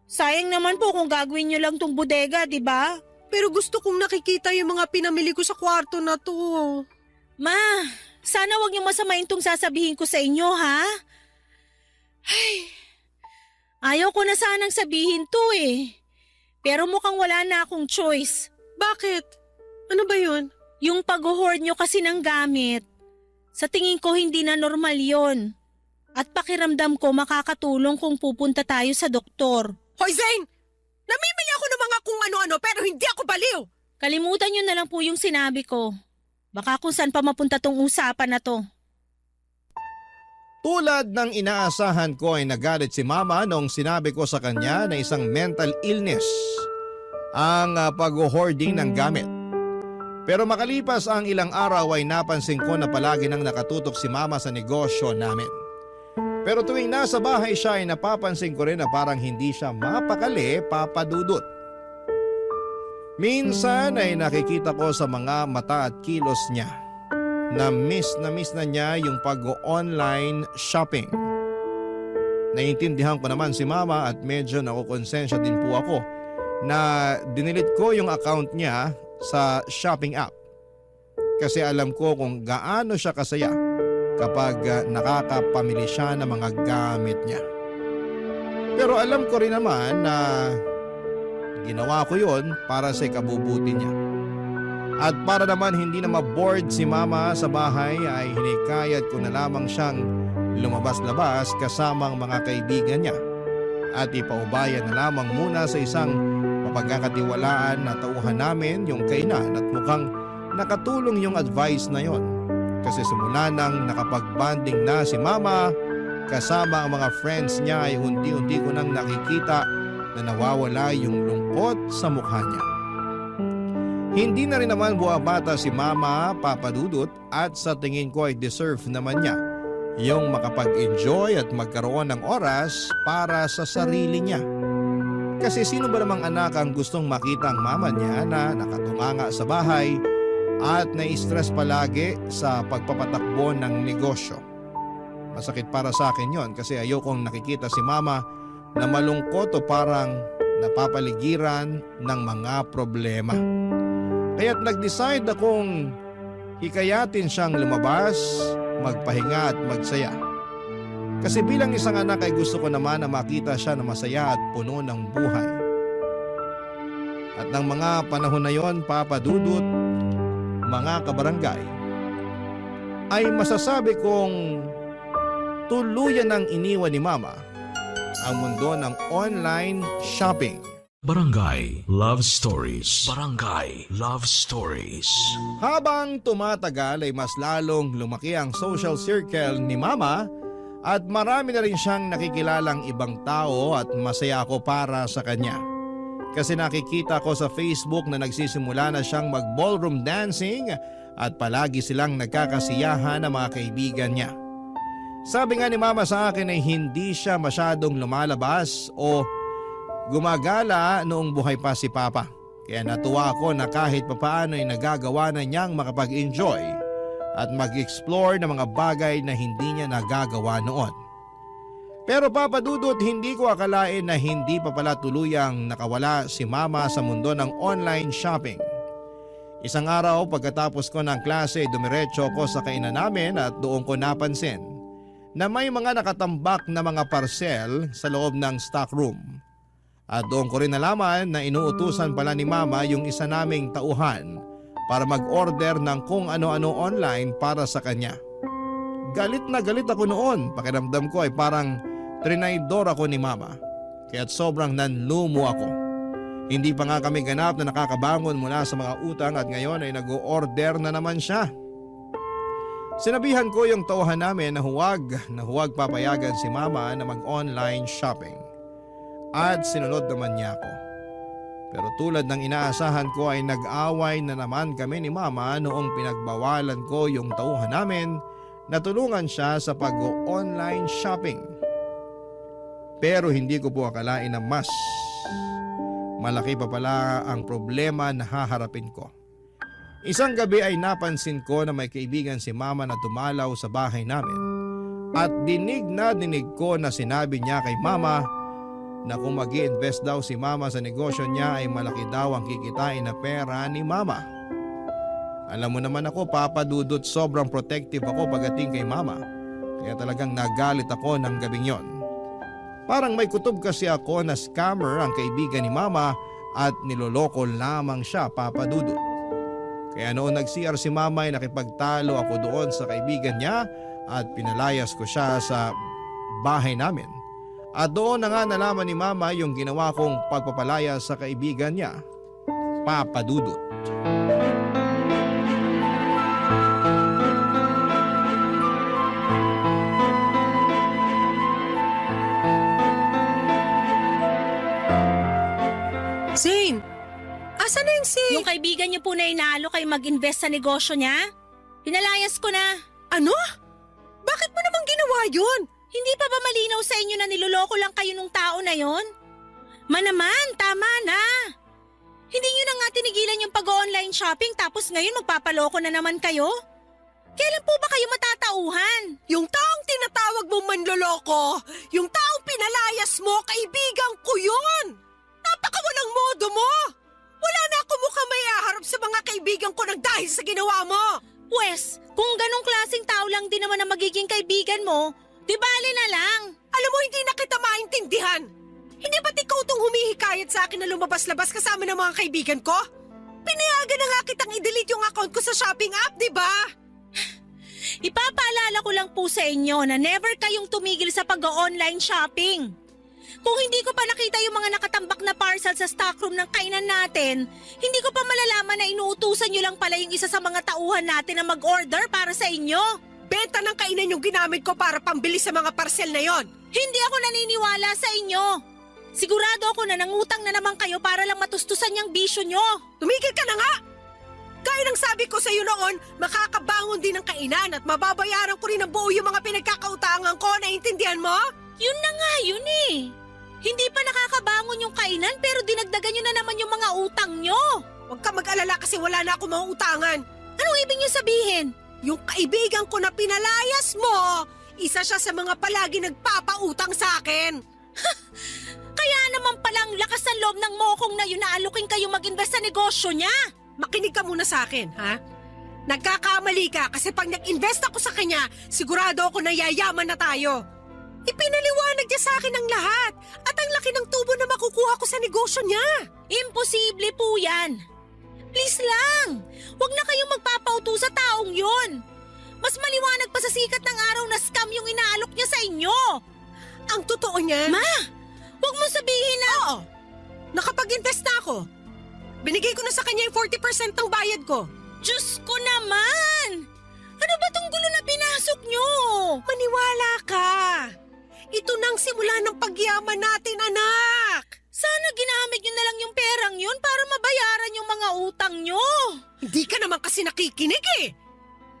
Sayang naman po kung gagawin nyo lang tong bodega, di ba?
Pero gusto kong nakikita yung mga pinamili ko sa kwarto na to.
Ma, sana wag niyo masamain tong sasabihin ko sa inyo, ha? Ay, ayaw ko na sanang sabihin to eh. Pero mukhang wala na akong choice.
Bakit? Ano ba yun?
Yung pag-hoard nyo kasi ng gamit, sa tingin ko hindi na normal yon. At pakiramdam ko makakatulong kung pupunta tayo sa doktor.
Hoy Zane! Namimili ako ng mga kung ano-ano pero hindi ako baliw!
Kalimutan nyo na lang po yung sinabi ko. Baka kung saan pa mapunta tong usapan na to.
Tulad ng inaasahan ko ay nagalit si Mama nung sinabi ko sa kanya na isang mental illness ang pag-hoarding ng gamit. Pero makalipas ang ilang araw ay napansin ko na palagi nang nakatutok si Mama sa negosyo namin. Pero tuwing nasa bahay siya ay napapansin ko rin na parang hindi siya mapakali, Papa Dudut. Minsan ay nakikita ko sa mga mata at kilos niya na miss na niya yung pag-online shopping. Naiintindihan ko naman si Mama at medyo nakukonsensya din po ako na dinilit ko yung account niya sa shopping app. Kasi alam ko kung gaano siya kasaya kapag nakakapamili siya ng mga gamit niya. Pero alam ko rin naman na ginawa ko yon para sa ikabubuti niya. At para naman hindi na ma-bored si Mama sa bahay ay hinikayat ko na lamang siyang lumabas-labas kasama ang mga kaibigan niya. At ipaubayan na lamang muna sa isang mapagkakatiwalaan na tauhan namin yung kainan at mukhang nakatulong yung advice na yon. Kasi simula nang nakapag-banding na si Mama kasama ang mga friends niya ay unti-unti ko nang nakikita na nawawala yung lungkot sa mukha niya. Hindi na rin naman buwabata si Mama, Papa Dudut, at sa tingin ko ay deserve naman niya yung makapag-enjoy at magkaroon ng oras para sa sarili niya. Kasi sino ba namang anak ang gustong makita ang mama niya na nakatunganga sa bahay at nai-stress palagi sa pagpapatakbo ng negosyo? Masakit para sa akin yon kasi ayokong nakikita si Mama na malungkot o parang napapaligiran ng mga problema. Kaya't nag-decide akong hikayatin siyang lumabas, magpahinga at magsaya. Kasi bilang isang anak ay gusto ko naman na makita siya na masaya at puno ng buhay. At ng mga panahon na yon, Papa Dudut, mga kabarangay, ay masasabi kong tuluyan ng iniwan ni Mama ang mundo ng online shopping.
Barangay Love Stories. Barangay Love Stories.
Habang tumatagal ay mas lalong lumaki ang social circle ni Mama at marami na rin siyang nakikilalang ibang tao at masaya ako para sa kanya. Kasi nakikita ko sa Facebook na nagsisimula na siyang mag-ballroom dancing at palagi silang nagkakasiyahan ng mga kaibigan niya. Sabi nga ni Mama sa akin ay hindi siya masyadong lumalabas o gumagala noong buhay pa si Papa. Kaya natuwa ako na kahit papaano ay nagagawa na niyang makapag-enjoy at mag-explore ng mga bagay na hindi niya nagagawa noon. Pero Papa Dudut, hindi ko akalain na hindi pa pala tuluyang nakawala si Mama sa mundo ng online shopping. Isang araw pagkatapos ko ng klase, dumiretso ko sa kainan namin at doon ko napansin na may mga nakatambak na mga parcel sa loob ng stock room. At doon ko rin nalaman na inuutusan pala ni Mama yung isa naming tauhan para mag-order ng kung ano-ano online para sa kanya. Galit na galit ako noon, pakiramdam ko ay parang trinaydor ako ni Mama, kaya't sobrang nanlumo ako. Hindi pa nga kami ganap na nakakabangon mula sa mga utang at ngayon ay nag-o-order na naman siya. Sinabihan ko yung tauhan namin na huwag papayagan si Mama na mag-online shopping. At sinunod naman niya ako. Pero tulad ng inaasahan ko ay nag-away na naman kami ni Mama noong pinagbawalan ko yung tauhan namin na tulungan siya sa pag-online shopping. Pero hindi ko po akalain na mas malaki pa pala ang problema na haharapin ko. Isang gabi ay napansin ko na may kaibigan si Mama na dumalaw sa bahay namin. At dinig ko na sinabi niya kay Mama na kung mag-i-invest daw si Mama sa negosyo niya ay malaki daw ang kikitain na pera ni Mama. Alam mo naman ako, Papa Dudut, sobrang protective ako pagdating kay Mama. Kaya talagang nagalit ako ng gabing yon. Parang may kutob kasi ako na scammer ang kaibigan ni Mama at niloloko lamang siya, Papa Dudut. Kaya noon nag-CR si Mama ay nakipagtalo ako doon sa kaibigan niya at pinalayas ko siya sa bahay namin. At doon na nga nalaman ni Mama yung ginawa kong pagpapalayas sa kaibigan niya, Papa Dudut.
Zane, asan na yung
Yung kaibigan niyo po na inaalo kayo mag-invest sa negosyo niya? Pinalayas ko na.
Ano? Bakit mo naman ginawa yun?
Hindi pa ba malinaw sa inyo na niloloko lang kayo nung tao na yon? Manaman, tama na. Hindi niyo na nga tinigilan yung pag-online shopping tapos ngayon magpapaloko na naman kayo? Kailan po ba kayo matatauhan?
Yung taong tinatawag mo manloloko, yung taong pinalayas mo, kaibigan ko yun! Napakawalang modo mo! Wala na ako mukhang may aharap sa mga kaibigan ko nang dahil sa ginawa mo!
Pwes, kung ganong klaseng tao lang din naman ang magiging kaibigan mo, di bale na lang.
Alam mo, hindi na kita maintindihan! Hindi ba't ikaw itong humihikayat sa akin na lumabas-labas kasama ng mga kaibigan ko? Pinayagan na nga kitang i-delete yung account ko sa shopping app, di ba?
Ipapaalala ko lang po sa inyo na never kayong tumigil sa pag-online shopping. Kung hindi ko pa nakita yung mga nakatambak na parcel sa stockroom ng kainan natin, hindi ko pa malalaman na inuutusan nyo lang pala yung isa sa mga tauhan natin na mag-order para sa inyo.
Benta ng kainan yung ginamit ko para pambili sa mga parcel na yon.
Hindi ako naniniwala sa inyo. Sigurado ako na nangutang na naman kayo para lang matustusan yung bisyo nyo.
Tumigil ka na nga! Gaya ng sabi ko sa iyo noon, makakabangon din ng kainan at mababayaran ko rin ng buo yung mga pinagkakautangan ko, naiintindihan mo?
Yun na nga yun eh. Hindi pa nakakabangon yung kainan pero dinagdagan nyo na naman yung mga utang nyo.
Huwag ka mag-alala kasi wala na ako mga utangan.
Anong ibig nyo sabihin?
Yung kaibigan ko na pinalayas mo, isa siya sa mga palagi nagpapautang sa akin.
Kaya naman palang lakas ng loob ng mokong na yun na alukin kayo mag-invest sa negosyo niya.
Makinig ka muna sa akin, ha? Nagkakamali ka kasi pag nag-invest ako sa kanya, sigurado ako na yayaman na tayo. Ipinaliwanag niya sa akin ang lahat at ang laki ng tubo na makukuha ko sa negosyo niya.
Imposible po yan. Please lang, huwag na kayong magpapauto sa taong yun. Mas maliwanag pa sa sikat ng araw na scam yung inaalok niya sa inyo.
Ang totoo niya?
Ma, huwag mo sabihin na...
Oo, nakapag-invest na ako. Binigay ko na sa kanya yung 40% ng bayad ko.
Diyos ko naman! Ano ba tong gulo na pinasok nyo?
Maniwala ka. Ito nang simula ng pagyaman natin, anak.
Sana ginamit nyo na lang yung perang yun para mabayaran yung mga utang nyo.
Hindi ka naman kasi nakikinig eh.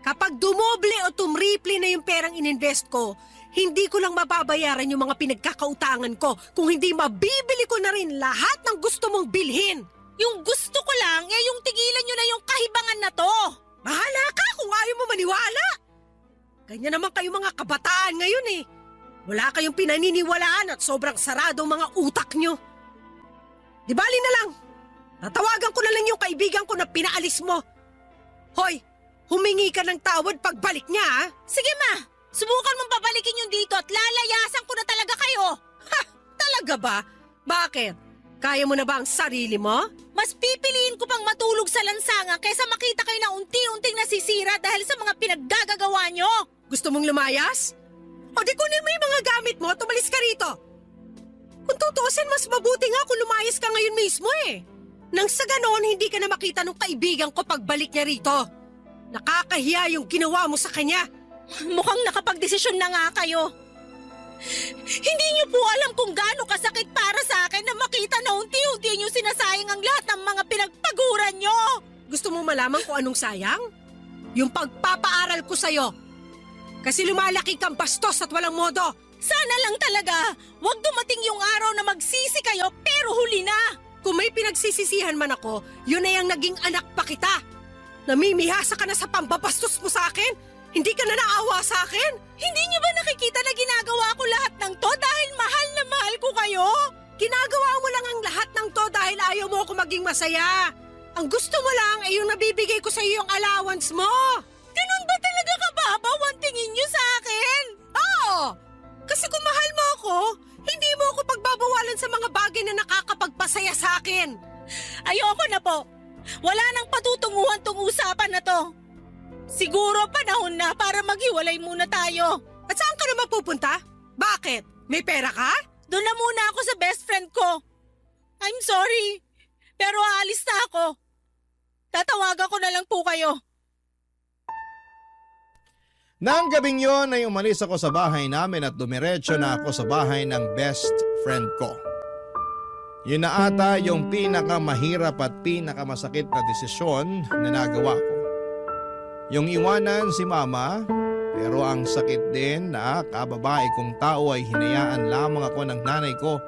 Kapag dumoble o tumriple na yung perang ininvest ko, hindi ko lang mababayaran yung mga pinagkakautangan ko kung hindi mabibili ko na rin lahat ng gusto mong bilhin.
Yung gusto ko lang, yung tigilan nyo na yung kahibangan na to.
Bahala ka kung ayaw mo maniwala. Ganyan naman kayo mga kabataan ngayon eh. Wala kayong pinaniniwalaan at sobrang sarado ang mga utak nyo. Di bali na lang. Tatawagan ko na lang yung kaibigan ko na pinaalis mo. Hoy, humingi ka ng tawad pagbalik niya ha?
Sige ma, subukan mong babalikin yung dito at lalayasan ko na talaga kayo.
Ha! Talaga ba? Bakit? Kaya mo na ba ang sarili mo?
Mas pipiliin ko pang matulog sa lansangan kaysa makita kayo na unti-unting nasisira dahil sa mga pinaggagawa nyo.
Gusto mong lumayas? O di kunin mo yung mga gamit mo at umalis ka rito. Kung tutuusin, mas mabuti nga kung lumayas ka ngayon mismo eh. Nang sa ganoon, hindi ka na makita ng kaibigan ko pagbalik niya rito. Nakakahiya yung ginawa mo sa kanya.
Mukhang nakapagdesisyon na nga kayo. Hindi niyo po alam kung gaano kasakit para sa akin na makita na unti-unti niyo sinasayang ang lahat ng mga pinagpaguran niyo.
Gusto mo malaman kung anong sayang? Yung pagpapaaral ko sa'yo. Kasi lumalaki kang bastos at walang modo.
Sana lang talaga, wag dumating yung araw na magsisi kayo pero huli na.
Kung may pinagsisisihan man ako, yun na yung naging anak pa kita. Namimihasa ka na sa pambabastos mo sa akin? Hindi ka na naawa sa akin?
Hindi niyo ba nakikita na ginagawa ko lahat ng to dahil mahal na mahal ko kayo?
Ginagawa mo lang ang lahat ng to dahil ayaw mo ako maging masaya. Ang gusto mo lang ay yung nabibigay ko sa iyo yung allowance mo.
Ganun ba talaga kababaw ang tingin niyo sa akin?
Oo! Kasi kung mahal mo ako, hindi mo ako pagbabawalan sa mga bagay na nakakapagpasaya sa akin.
Ayoko na po. Wala nang patutunguhan tong usapan na to. Siguro panahon na para maghiwalay muna tayo.
At saan ka naman pupunta? Bakit? May pera ka?
Doon na muna ako sa best friend ko. I'm sorry, pero aalis na ako. Tatawagan ko na lang po kayo.
Nang gabing yon ay umalis ako sa bahay namin at dumiretso na ako sa bahay ng best friend ko. Yun na ata yung pinakamahirap at pinakamasakit na desisyon na nagawa ko. Yung iwanan si mama, pero ang sakit din na kababae kong tao ay hinayaan lamang ako ng nanay ko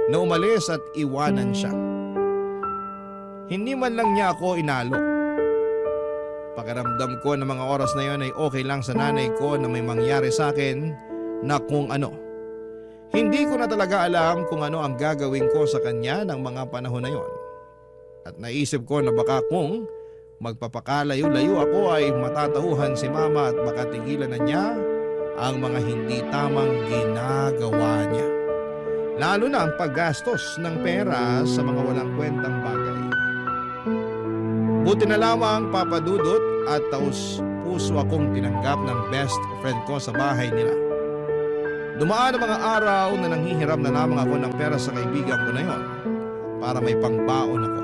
na umalis at iwanan siya. Hindi man lang niya ako inalo. Pakiramdam ko na mga oras na yon ay okay lang sa nanay ko na may mangyari sa akin na kung ano. Hindi ko na talaga alam kung ano ang gagawin ko sa kanya ng mga panahon na yon. At naisip ko na baka kung magpapakalayo-layo ako ay matatauhan si mama at makatigilan na niya ang mga hindi tamang ginagawa niya. Lalo na ang paggastos ng pera sa mga walang kwentang bagay. Buti na lamang papadudot at taus puso akong tinanggap ng best friend ko sa bahay nila. Dumaan ang mga araw na nanghihiram na lamang ako ng pera sa kaibigan ko na yon para may pangbaon ako.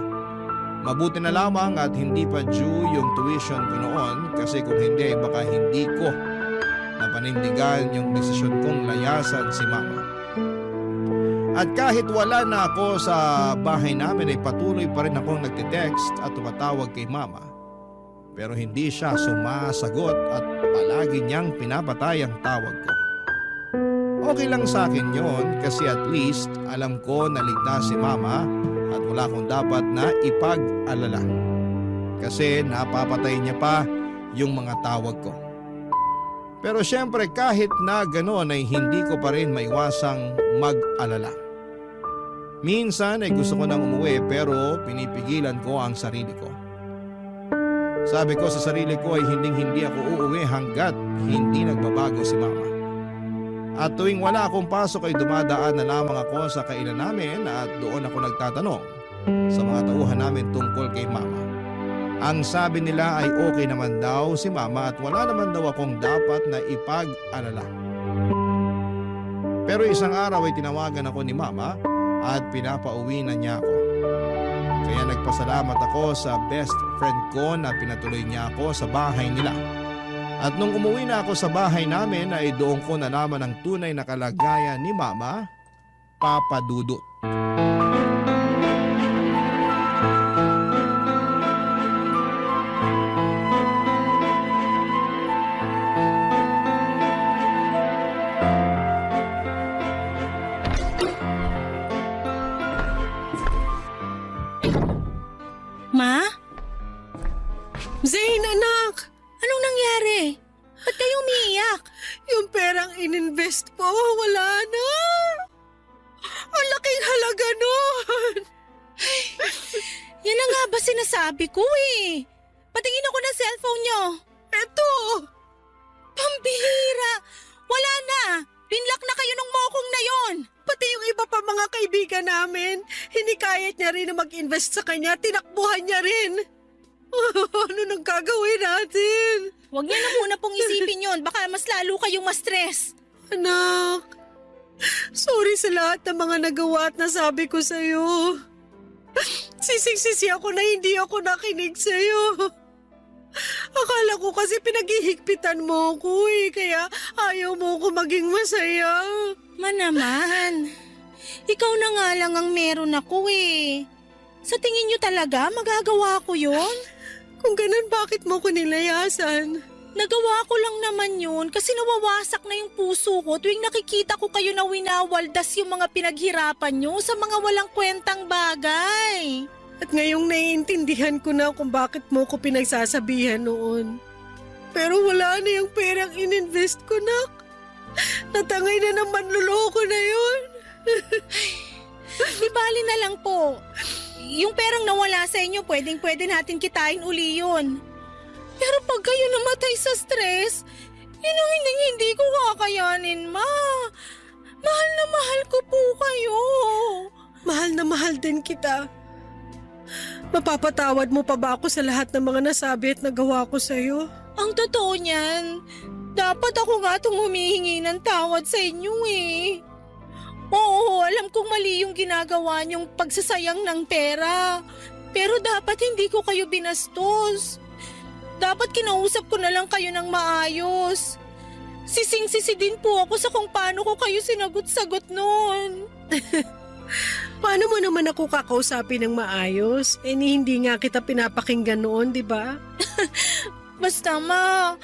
Mabuti na lamang at hindi pa due yung tuition ko noon kasi kung hindi ay baka hindi ko napanindigan yung desisyon kong layasan si mama. At kahit wala na ako sa bahay namin ay patuloy pa rin akong nagtitext at tumatawag kay mama. Pero hindi siya sumasagot at palagi niyang pinapatay ang tawag ko. Okay lang sa akin yon kasi at least alam ko na ligtas si mama at wala akong dapat na ipag-alala. Kasi napapatay niya pa yung mga tawag ko. Pero syempre kahit na ganoon ay hindi ko pa rin maiwasang mag-alala. Minsan ay gusto ko nang umuwi pero pinipigilan ko ang sarili ko. Sabi ko sa sarili ko ay hindi ako uuwi hanggat hindi nagbabago si mama. At tuwing wala akong pasok ay dumadaan na lamang ako sa kainan namin at doon ako nagtatanong sa mga tauhan namin tungkol kay mama. Ang sabi nila ay okay naman daw si mama at wala naman daw akong dapat na ipag-alala. Pero isang araw ay tinawagan ako ni mama at pinapauwi na niya ako. Kaya nagpasalamat ako sa best friend ko na pinatuloy niya ako sa bahay nila. At nung umuwi na ako sa bahay namin ay doon ko nalaman ang tunay na kalagayan ni mama, Papa Dudut.
Zane, anak!
Anong nangyari? Ba't kayo umiiyak?
Yung perang ininvest ko, wala na! Ang laking halaga nun!
Yan na nga ba sinasabi ko eh. Patingin ako ng cellphone nyo.
Eto!
Pambihira! Wala na! Pinlock na kayo ng mokong na yon.
Pati yung iba pa mga kaibigan namin, hinikayat niya rin na mag-invest sa kanya, tinakbuhan niya rin. Ano nang gagawin natin?
Huwag niyo na muna pong isipin yon. Baka mas lalo kayong ma-stress.
Anak, sorry sa lahat ng mga nagawa at nasabi ko sa'yo. Sising-sisi ako na hindi ako nakinig sa'yo. Akala ko kasi pinaghihigpitan mo ko eh, kaya ayaw mo ko maging masaya.
Naman. Ikaw na nga lang ang meron ako eh. Sa tingin niyo talaga magagawa ko yon?
Kung ganun, bakit mo ko nilayasan?
Nagawa ko lang naman yun kasi nawawasak na yung puso ko tuwing nakikita ko kayo na winawaldas yung mga pinaghirapan nyo sa mga walang kwentang bagay.
At ngayong naiintindihan ko na kung bakit mo ko pinagsasabihan noon. Pero wala na yung perang ininvest ko, nak. Natangay na ng manluloko na yun.
Di bali na lang po. Yung perang nawala sa inyo, pwedeng-pwede natin kitain uli yun. Pero pag kayo namatay sa stress, yun ang hindi ko kakayanin, ma. Mahal na mahal ko po kayo.
Mahal na mahal din kita. Mapapatawad mo pa ba ako sa lahat ng mga nasabi at nagawa ko sa'yo?
Ang totoo niyan, dapat ako nga itong humihingi ng tawad sa inyo eh. Oo, alam kong mali yung ginagawa niyong pagsasayang ng pera. Pero dapat hindi ko kayo binastos. Dapat kinausap ko na lang kayo ng maayos. Sising-sisi din po ako sa kung paano ko kayo sinagot-sagot noon.
Paano mo naman ako kakausapin ng maayos? Eh hindi nga kita pinapakinggan noon, di ba?
Basta ma,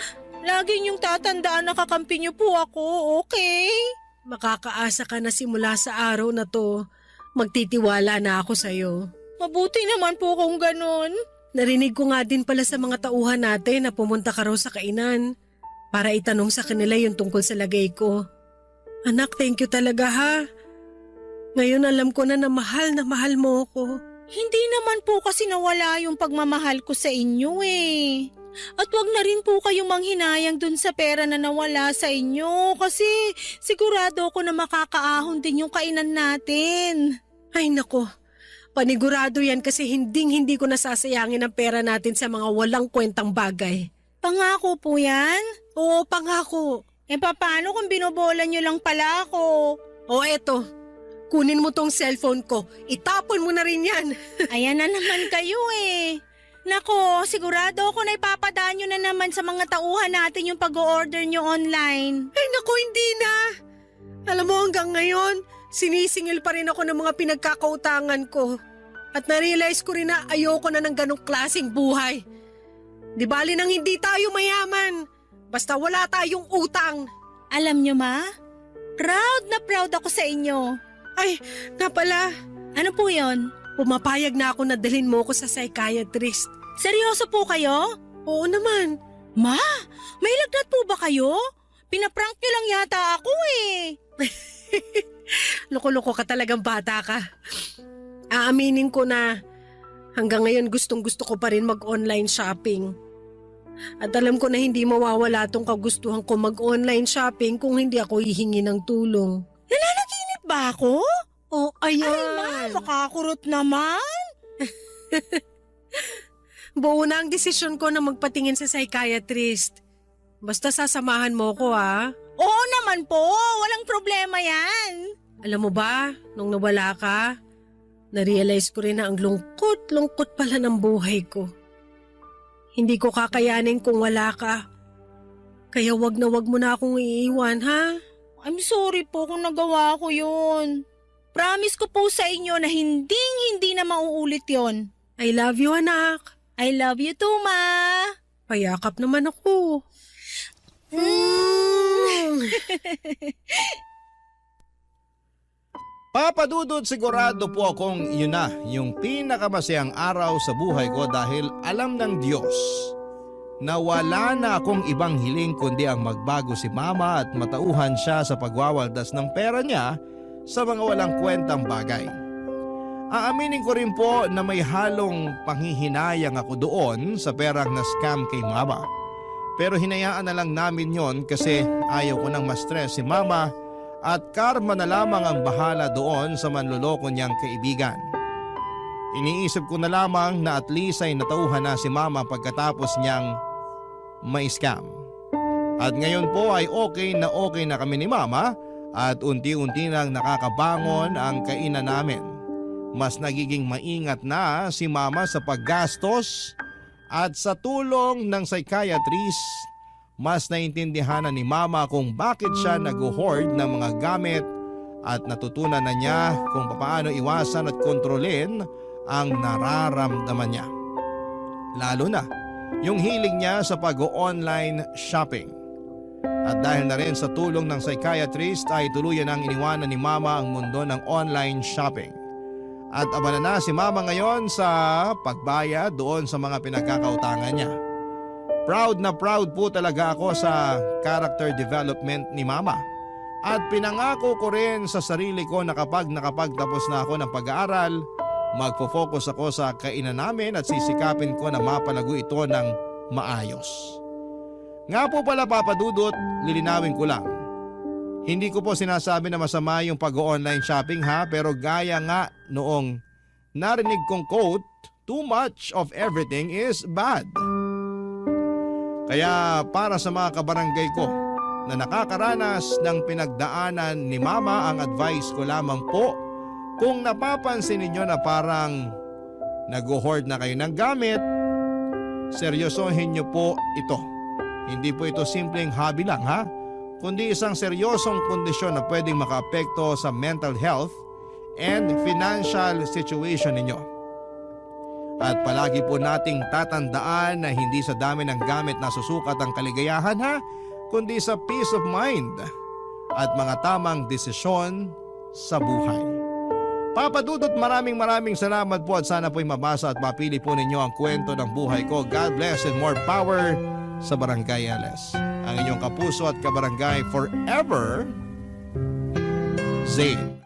lagi niyong tatandaan na kakampi niyo po ako, okay?
Makakaasa ka na simula sa araw na to. Magtitiwala na ako sa'yo.
Mabuti naman po kung ganun.
Narinig ko nga din pala sa mga tauhan natin na pumunta ka raw sa kainan para itanong sa kanila yung tungkol sa lagay ko. Anak, thank you talaga ha. Ngayon alam ko na mahal mo ako.
Hindi naman po kasi nawala yung pagmamahal ko sa inyo eh. At wag na rin po kayong manghinayang dun sa pera na nawala sa inyo kasi sigurado ako na makakaahon din yung kainan natin.
Ay nako, panigurado yan kasi hindi ko nasasayangin ang pera natin sa mga walang kwentang bagay.
Pangako po yan?
Oo, pangako.
Eh paano kung binobola nyo lang pala ako?
O eto, kunin mo tong cellphone ko, itapon mo na rin yan.
Ayan na naman kayo eh. Nako, sigurado ako na ipapadaan nyo na naman sa mga tauhan natin yung pag-o-order nyo online.
Ay nako, hindi na. Alam mo hanggang ngayon, sinisingil pa rin ako ng mga pinagkakautangan ko. At na-realize ko rin na ayoko na ng ganong klaseng buhay. Di bali nang hindi tayo mayaman, basta wala tayong utang.
Alam nyo ma, proud na proud ako sa inyo.
Ay, nga pala,
Ano po yon?
pumapayag na ako na dalhin mo ko sa psychiatrist.
Seryoso po kayo?
Oo naman.
Ma, may lagnat po ba kayo? Pinaprank nyo lang yata ako eh.
Loko-loko ka talagang bata ka. Aaminin ko na hanggang ngayon gustong-gusto ko pa rin mag-online shopping. At alam ko na hindi mawawala tong kagustuhan ko mag-online shopping kung hindi ako hihingi ng tulong.
Nananaginip ba ako?
Oh,
Ay
ayan.
ma, makakurot naman.
Buo na ang desisyon ko na magpatingin sa psychiatrist. Basta sasamahan mo ko ha.
Oo naman po, walang problema yan.
Alam mo ba, nung nawala ka, na-realize ko rin na ang lungkot pala ng buhay ko. Hindi ko kakayanin kung wala ka. Kaya wag mo na akong iiwan, ha?
I'm sorry po kung nagawa ko yun. Promise ko po sa inyo na hindi na mauulit yon.
I love you, anak.
I love you too, ma.
Payakap naman ako.
Papa Dudut, sigurado po akong yun na yung pinakamasayang araw sa buhay ko dahil alam ng Diyos na wala na akong ibang hiling kundi ang magbago si mama at matauhan siya sa pagwawaldas ng pera niya sa mga walang kwentang bagay. Aaminin ko rin po na may halong panghihinayang ako doon sa perang na scam kay mama. Pero hinayaan na lang namin yon kasi ayaw ko nang ma-stress si mama at karma na lamang ang bahala doon sa manloloko niyang kaibigan. Iniisip ko na lamang na at least ay natauhan na si mama pagkatapos niyang may scam. At ngayon po ay okay na kami ni mama at unti-unti nang nakakabangon ang kainan namin. Mas nagiging maingat na si mama sa paggastos at sa tulong ng psychiatrist, mas naintindihan na ni mama kung bakit siya nag-hoard ng mga gamit at natutunan na niya kung paano iwasan at kontrolin ang nararamdaman niya. Lalo na yung hiling niya sa pag-online shopping. At dahil na rin sa tulong ng psychiatrist ay tuluyan ang iniwanan ni mama ang mundo ng online shopping. At abala na si mama ngayon sa pagbayad doon sa mga pinagkakautangan niya. Proud na proud po talaga ako sa character development ni mama. At pinangako ko rin sa sarili ko na kapag nakapagtapos na ako ng pag-aaral, magpo-focus ako sa kainan namin at sisikapin ko na mapalago ito ng maayos. Nga po pala Papa Dudut, lilinawin ko lang. Hindi ko po sinasabi na masama yung pag-online shopping ha, pero gaya nga noong narinig kong quote, too much of everything is bad. Kaya para sa mga kabarangay ko na nakakaranas ng pinagdaanan ni mama, ang advice ko lamang po, kung napapansin ninyo na parang nag-hoard na kayo ng gamit, seryosohin nyo po ito. Hindi po ito simpleng hobby lang ha, kundi isang seryosong kondisyon na pwedeng makaapekto sa mental health and financial situation ninyo. At palagi po nating tatandaan na hindi sa dami ng gamit nasusukat ang kaligayahan ha, kundi sa peace of mind at mga tamang desisyon sa buhay. Papa Dudut, maraming salamat po at sana po'y mabasa at mapili po ninyo ang kwento ng buhay ko. God bless and more power sa Barangay LS. Ang inyong kapuso at kabarangay forever, Zane.